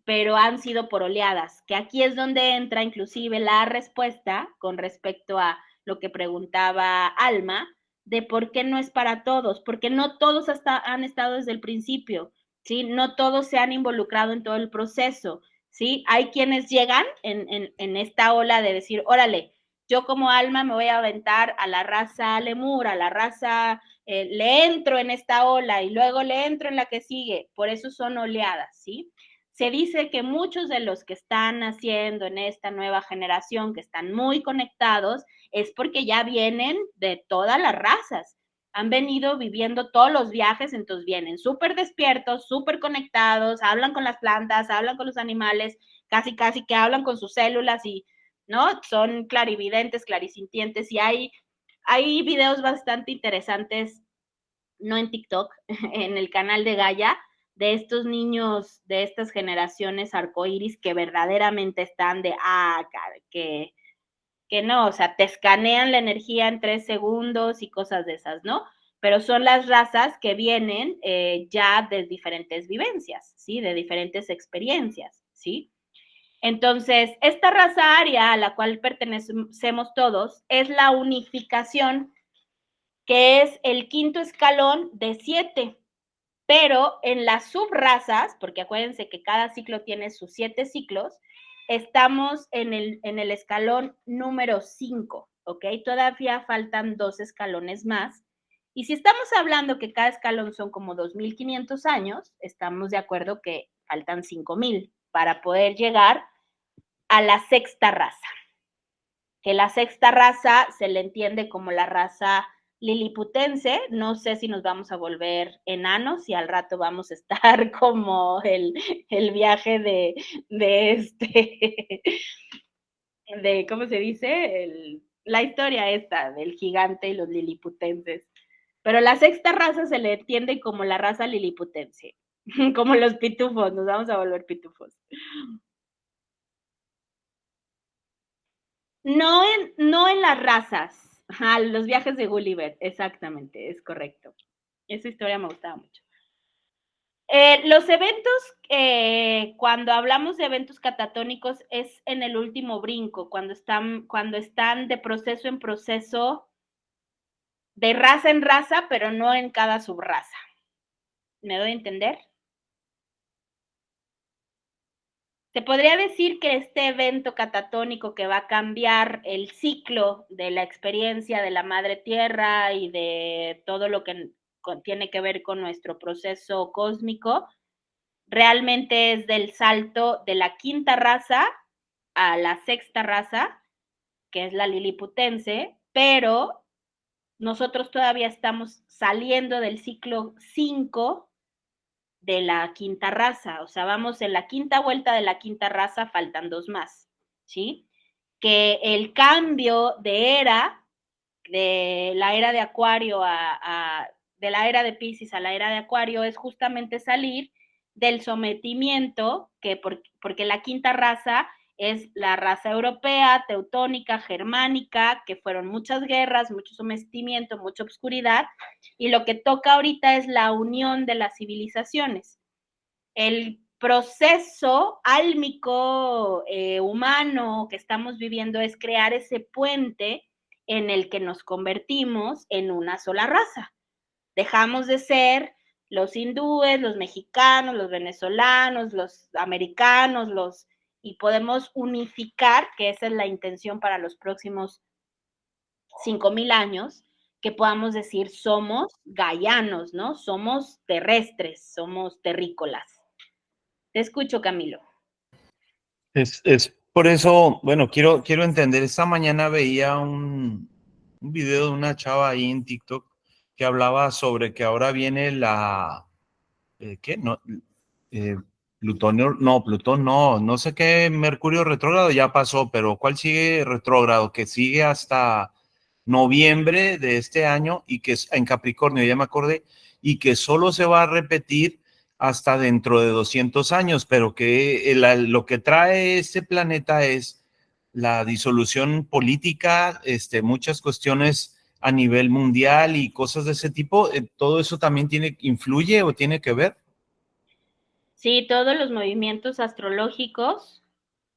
pero han sido por oleadas, que aquí es donde entra inclusive la respuesta con respecto a lo que preguntaba Alma, de por qué no es para todos, porque no todos han estado desde el principio, ¿sí? No todos se han involucrado en todo el proceso, ¿sí? Hay quienes llegan en esta ola de decir, órale, yo como Alma me voy a aventar a la raza lemur, a la raza, le entro en esta ola y luego le entro en la que sigue, por eso son oleadas, ¿sí? Se dice que muchos de los que están naciendo en esta nueva generación, que están muy conectados, es porque ya vienen de todas las razas. Han venido viviendo todos los viajes, entonces vienen súper despiertos, súper conectados, hablan con las plantas, hablan con los animales, casi que hablan con sus células y, ¿no? Son clarividentes, clarisintientes y hay videos bastante interesantes, no en TikTok, en el canal de Gaia, de estos niños de estas generaciones arcoíris que verdaderamente están que no, o sea, te escanean la energía en 3 segundos y cosas de esas, ¿no? Pero son las razas que vienen ya de diferentes vivencias, ¿sí? De diferentes experiencias, ¿sí? Entonces, esta raza aria a la cual pertenecemos todos es la unificación, que es el quinto escalón de 7. Pero en las subrazas, porque acuérdense que cada ciclo tiene sus 7 ciclos, estamos en el escalón número 5, ¿ok? Todavía faltan 2 escalones más. Y si estamos hablando que cada escalón son como 2.500 años, estamos de acuerdo que faltan 5.000 para poder llegar a la sexta raza. Que la sexta raza se le entiende como la raza liliputense. No sé si nos vamos a volver enanos y al rato vamos a estar como el viaje de ¿cómo se dice? La historia esta del gigante y los liliputenses. Pero la sexta raza se le entiende como la raza liliputense, como los pitufos, nos vamos a volver pitufos. No en las razas. Ajá, los viajes de Gulliver, exactamente, es correcto. Esa historia me gustaba mucho. Los eventos, cuando hablamos de eventos catatónicos, es en el último brinco, cuando están de proceso en proceso, de raza en raza, pero no en cada subraza. ¿Me doy a entender? Se podría decir que este evento catatónico que va a cambiar el ciclo de la experiencia de la madre tierra y de todo lo que tiene que ver con nuestro proceso cósmico, realmente es del salto de la quinta raza a la sexta raza, que es la liliputense, pero nosotros todavía estamos saliendo del ciclo 5 de la quinta raza, o sea, vamos en la quinta vuelta de la quinta raza, faltan 2 más, ¿sí? Que el cambio de era, de la era de Acuario de la era de Piscis a la era de Acuario, es justamente salir del sometimiento, porque la quinta raza es la raza europea, teutónica, germánica, que fueron muchas guerras, mucho sometimiento, mucha obscuridad, y lo que toca ahorita es la unión de las civilizaciones. El proceso álmico humano que estamos viviendo es crear ese puente en el que nos convertimos en una sola raza. Dejamos de ser los hindúes, los mexicanos, los venezolanos, los americanos, y podemos unificar, que esa es la intención para los próximos 5.000 años, que podamos decir somos gaianos, ¿no? Somos terrestres, somos terrícolas. Te escucho, Camilo. Es por eso, bueno, quiero entender. Esta mañana veía un video de una chava ahí en TikTok que hablaba sobre que ahora viene ¿qué? No, Plutón no, no sé qué Mercurio retrógrado ya pasó, pero ¿cuál sigue retrógrado? Que sigue hasta noviembre de este año y que es en Capricornio, ya me acordé, y que solo se va a repetir hasta dentro de 200 años, pero que lo que trae este planeta es la disolución política, muchas cuestiones a nivel mundial y cosas de ese tipo, todo eso también influye o tiene que ver. Sí, todos los movimientos astrológicos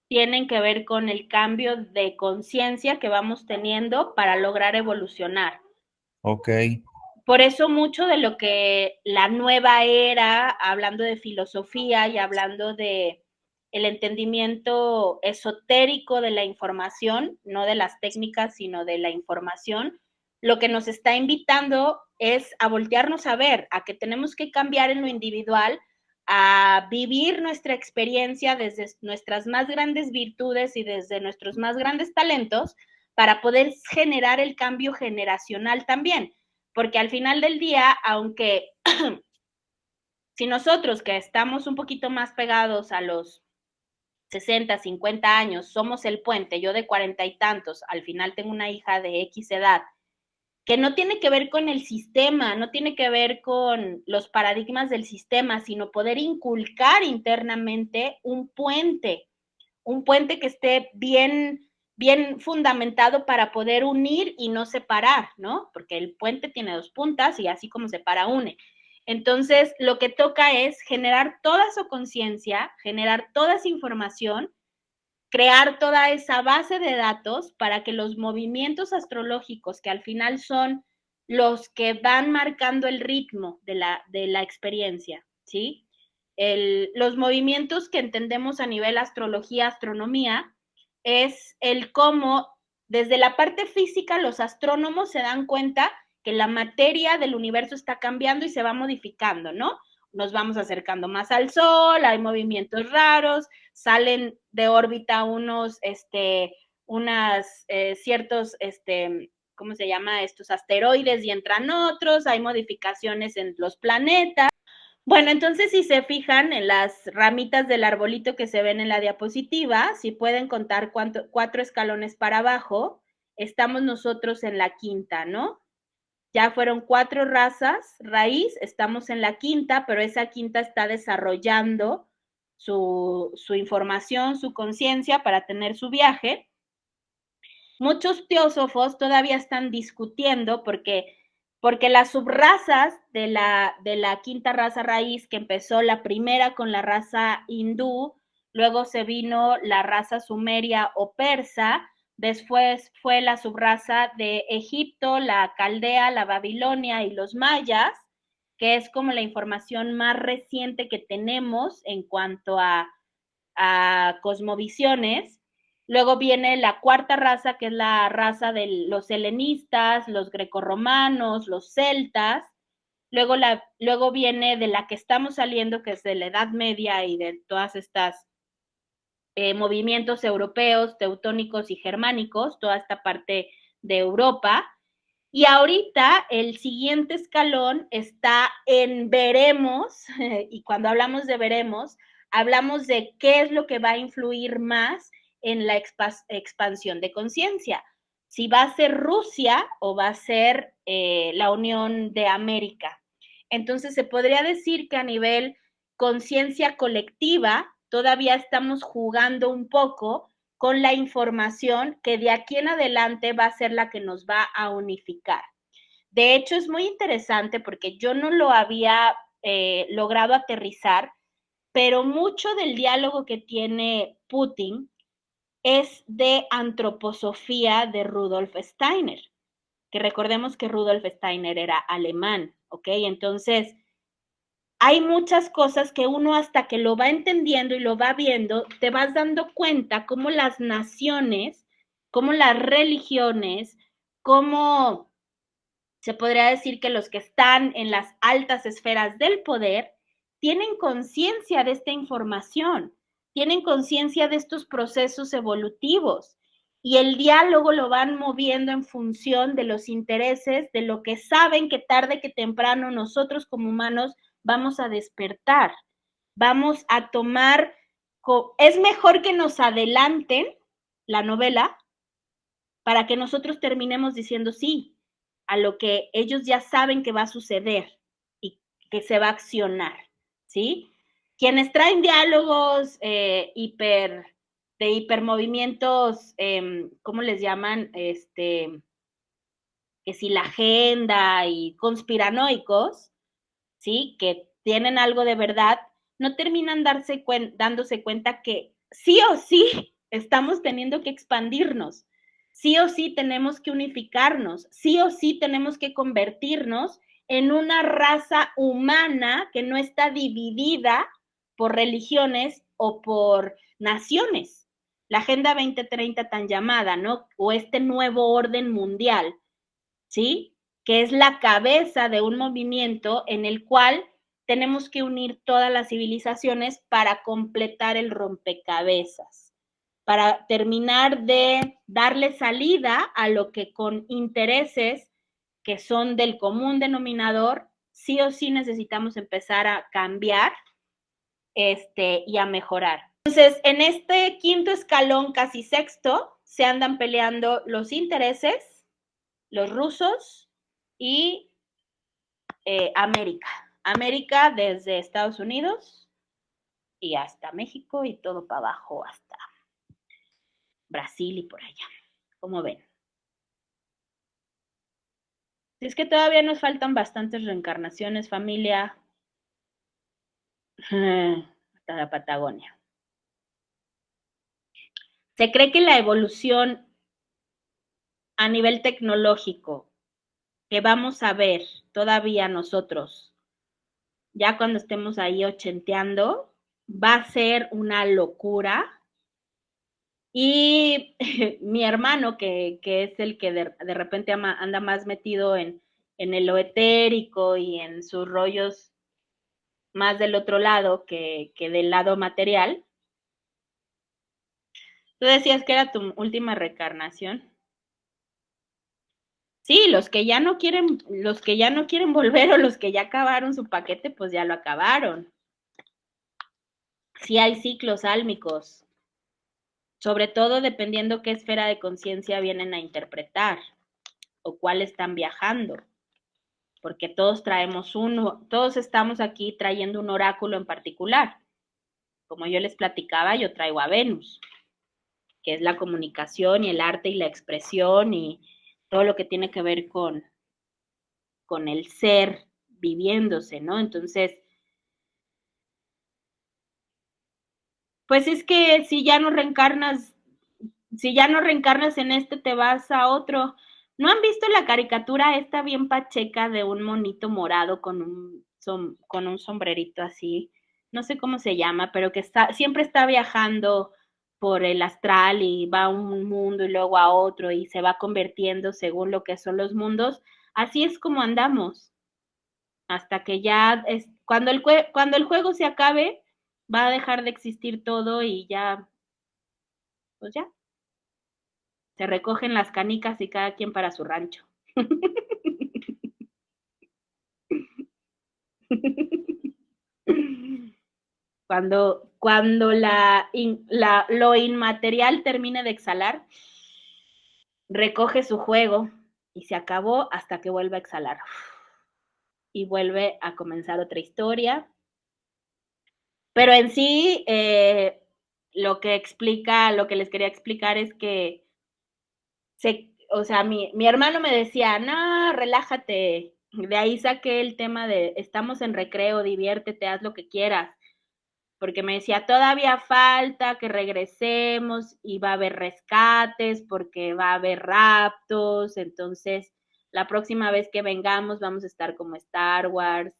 tienen que ver con el cambio de conciencia que vamos teniendo para lograr evolucionar. Ok. Por eso mucho de lo que la nueva era, hablando de filosofía y hablando de el entendimiento esotérico de la información, no de las técnicas, sino de la información, lo que nos está invitando es a voltearnos a ver, a que tenemos que cambiar en lo individual, a vivir nuestra experiencia desde nuestras más grandes virtudes y desde nuestros más grandes talentos para poder generar el cambio generacional también. Porque al final del día, aunque si nosotros que estamos un poquito más pegados a los 60, 50 años, somos el puente, yo de 40 y tantos, al final tengo una hija de X edad, que no tiene que ver con el sistema, no tiene que ver con los paradigmas del sistema, sino poder inculcar internamente un puente que esté bien fundamentado para poder unir y no separar, ¿no? Porque el puente tiene dos puntas y así como separa, une. Entonces, lo que toca es generar toda su conciencia, generar toda esa información, crear toda esa base de datos para que los movimientos astrológicos, que al final son los que van marcando el ritmo de la experiencia, ¿sí? Los movimientos que entendemos a nivel astrología, astronomía, es el cómo desde la parte física los astrónomos se dan cuenta que la materia del universo está cambiando y se va modificando, ¿no? Nos vamos acercando más al Sol, hay movimientos raros, salen de órbita ciertos, ¿cómo se llama? Estos asteroides y entran otros, hay modificaciones en los planetas. Bueno, entonces si se fijan en las ramitas del arbolito que se ven en la diapositiva, si pueden contar 4 escalones para abajo, estamos nosotros en la quinta, ¿no? Ya fueron 4 razas raíz, estamos en la quinta, pero esa quinta está desarrollando su información, su conciencia para tener su viaje. Muchos teósofos todavía están discutiendo porque las subrazas de la quinta raza raíz, que empezó la primera con la raza hindú, luego se vino la raza sumeria o persa, después fue la subraza de Egipto, la caldea, la babilonia y los mayas, que es como la información más reciente que tenemos en cuanto a cosmovisiones. Luego viene la cuarta raza, que es la raza de los helenistas, los grecorromanos, los celtas. Luego viene de la que estamos saliendo, que es de la Edad Media y de todas estas movimientos europeos, teutónicos y germánicos, toda esta parte de Europa. Y ahorita el siguiente escalón está en veremos, y cuando hablamos de veremos, hablamos de qué es lo que va a influir más en la expansión de conciencia. Si va a ser Rusia o va a ser la Unión de América. Entonces se podría decir que a nivel conciencia colectiva todavía estamos jugando un poco con la información que de aquí en adelante va a ser la que nos va a unificar. De hecho, es muy interesante porque yo no lo había logrado aterrizar, pero mucho del diálogo que tiene Putin es de antroposofía de Rudolf Steiner, que recordemos que Rudolf Steiner era alemán, ¿ok? Entonces, hay muchas cosas que uno hasta que lo va entendiendo y lo va viendo, te vas dando cuenta cómo las naciones, cómo las religiones, cómo se podría decir que los que están en las altas esferas del poder tienen conciencia de esta información, tienen conciencia de estos procesos evolutivos y el diálogo lo van moviendo en función de los intereses, de lo que saben que tarde que temprano nosotros como humanos vamos a despertar. vamos a tomar, es mejor que nos adelanten la novela para que nosotros terminemos diciendo sí a lo que ellos ya saben que va a suceder y que se va a accionar, ¿sí? Quienes traen diálogos de hipermovimientos, ¿cómo les llaman? Que si la agenda y conspiranoicos, ¿sí? Que tienen algo de verdad, no terminan dándose cuenta que sí o sí estamos teniendo que expandirnos, sí o sí tenemos que unificarnos, sí o sí tenemos que convertirnos en una raza humana que no está dividida por religiones o por naciones. La Agenda 2030 tan llamada, ¿no? O este nuevo orden mundial, ¿sí? Que es la cabeza de un movimiento en el cual tenemos que unir todas las civilizaciones para completar el rompecabezas, para terminar de darle salida a lo que con intereses que son del común denominador, sí o sí necesitamos empezar a cambiar y a mejorar. Entonces, en este quinto escalón, casi sexto, se andan peleando los intereses, los rusos y América. América desde Estados Unidos y hasta México y todo para abajo hasta Brasil y por allá. ¿Cómo ven? Es que todavía nos faltan bastantes reencarnaciones, familia, hasta la Patagonia. Se cree que la evolución a nivel tecnológico que vamos a ver todavía nosotros, ya cuando estemos ahí ochenteando, va a ser una locura. Y mi hermano, que es el que de repente anda más metido en lo etérico y en sus rollos más del otro lado que del lado material. Tú decías que era tu última reencarnación. Sí, los que ya no quieren volver o los que ya acabaron su paquete, pues ya lo acabaron. Sí hay ciclos álmicos, sobre todo dependiendo qué esfera de conciencia vienen a interpretar o cuál están viajando, porque todos traemos todos estamos aquí trayendo un oráculo en particular. Como yo les platicaba, yo traigo a Venus, que es la comunicación y el arte y la expresión y todo lo que tiene que ver con el ser viviéndose, ¿no? Entonces, pues es que si ya no reencarnas en este, te vas a otro. ¿No han visto la caricatura esta bien pacheca de un monito morado con un sombrerito así? No sé cómo se llama, pero que siempre está viajando por el astral y va a un mundo y luego a otro y se va convirtiendo según lo que son los mundos. Así es como andamos, hasta que ya cuando el juego se acabe, va a dejar de existir todo y ya, pues ya, se recogen las canicas y cada quien para su rancho. Cuando lo inmaterial termine de exhalar, recoge su juego y se acabó hasta que vuelva a exhalar. Y vuelve a comenzar otra historia. Pero en sí, lo que les quería explicar es que o sea, mi hermano me decía, no, relájate. De ahí saqué el tema de estamos en recreo, diviértete, haz lo que quieras. Porque me decía, todavía falta que regresemos y va a haber rescates porque va a haber raptos. Entonces, la próxima vez que vengamos vamos a estar como Star Wars,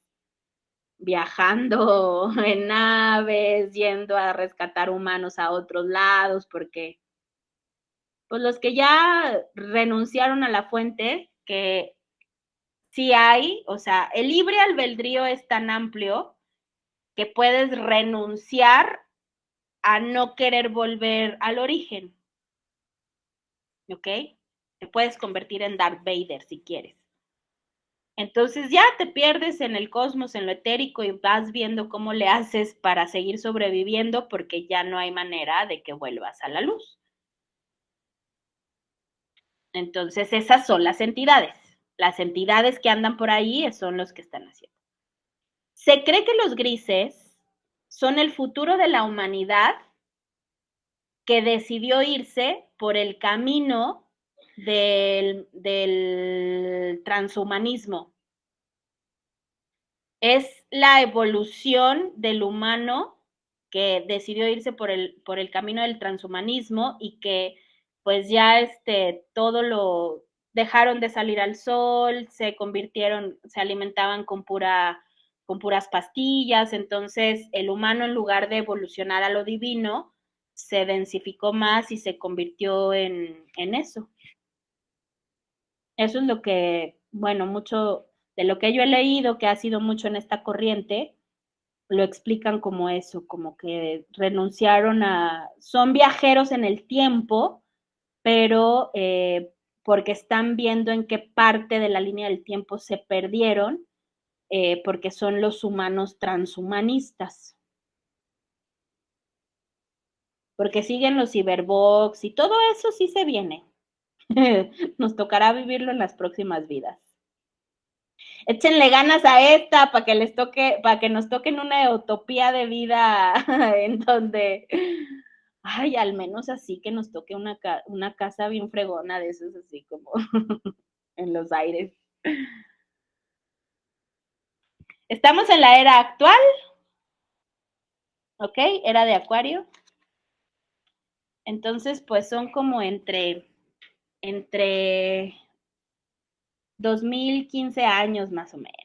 viajando en naves, yendo a rescatar humanos a otros lados, porque pues los que ya renunciaron a la fuente, que sí hay, o sea, el libre albedrío es tan amplio que puedes renunciar a no querer volver al origen, ¿ok? Te puedes convertir en Darth Vader si quieres. Entonces ya te pierdes en el cosmos, en lo etérico, y vas viendo cómo le haces para seguir sobreviviendo, porque ya no hay manera de que vuelvas a la luz. Entonces esas son las entidades. Las entidades que andan por ahí son los que están haciendo. Se cree que los grises son el futuro de la humanidad que decidió irse por el camino del transhumanismo. Es la evolución del humano que decidió irse por el camino del transhumanismo y que pues ya todo lo dejaron de salir al sol, se alimentaban con puras pastillas. Entonces el humano, en lugar de evolucionar a lo divino, se densificó más y se convirtió en eso. Eso es lo que, bueno, mucho de lo que yo he leído, que ha sido mucho en esta corriente, lo explican como eso, como que renunciaron son viajeros en el tiempo, pero porque están viendo en qué parte de la línea del tiempo se perdieron, porque son los humanos transhumanistas. Porque siguen los cyberbox y todo eso sí se viene. Nos tocará vivirlo en las próximas vidas. Échenle ganas a esta para que les toque, para que nos toquen una utopía de vida en donde, ay, al menos así que nos toque una casa bien fregona de esos, así como en los aires. Estamos en la era actual, ¿ok? Era de Acuario. Entonces, pues son como entre 2015 años más o menos.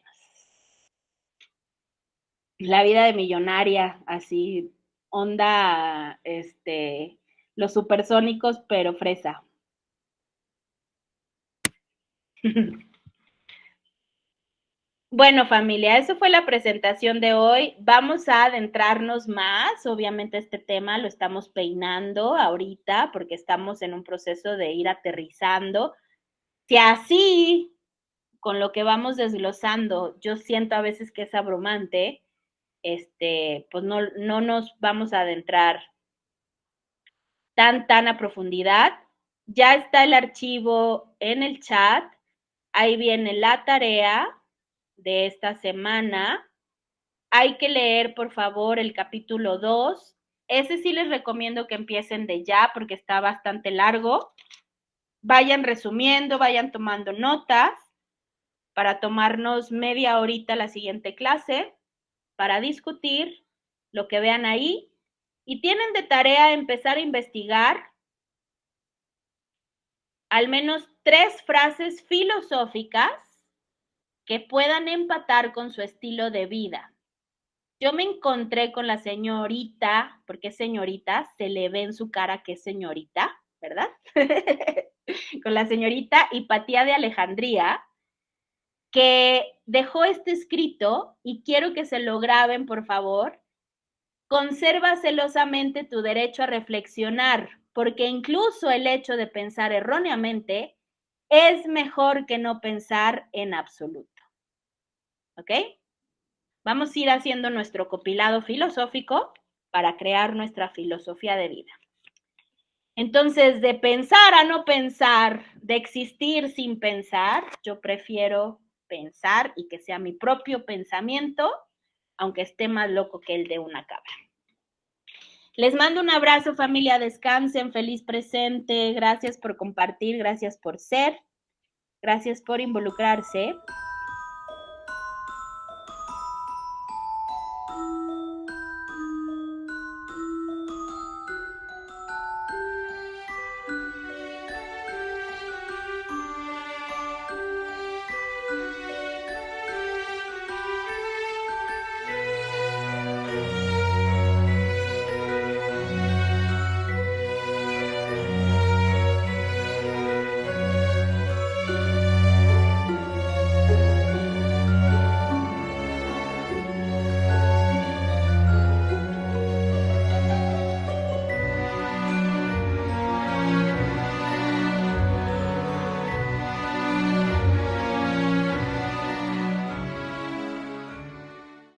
La vida de millonaria, así, onda, los supersónicos, pero fresa. Bueno, familia, eso fue la presentación de hoy. Vamos a adentrarnos más. Obviamente este tema lo estamos peinando ahorita porque estamos en un proceso de ir aterrizando. Si así, con lo que vamos desglosando, yo siento a veces que es abrumante, pues no nos vamos a adentrar tan a profundidad. Ya está el archivo en el chat. Ahí viene la tarea de esta semana. Hay que leer, por favor, el capítulo 2. Ese sí les recomiendo que empiecen de ya porque está bastante largo. Vayan resumiendo, vayan tomando notas para tomarnos media horita la siguiente clase para discutir lo que vean ahí. Y tienen de tarea empezar a investigar al menos 3 frases filosóficas que puedan empatar con su estilo de vida. Yo me encontré con la señorita, porque es señorita, se le ve en su cara que es señorita, ¿verdad? Con la señorita Hipatía de Alejandría, que dejó este escrito y quiero que se lo graben, por favor. Conserva celosamente tu derecho a reflexionar, porque incluso el hecho de pensar erróneamente es mejor que no pensar en absoluto. ¿Ok? Vamos a ir haciendo nuestro compilado filosófico para crear nuestra filosofía de vida. Entonces, de pensar a no pensar, de existir sin pensar, yo prefiero pensar y que sea mi propio pensamiento, aunque esté más loco que el de una cabra. Les mando un abrazo, familia, descansen, feliz presente, gracias por compartir, gracias por ser, gracias por involucrarse.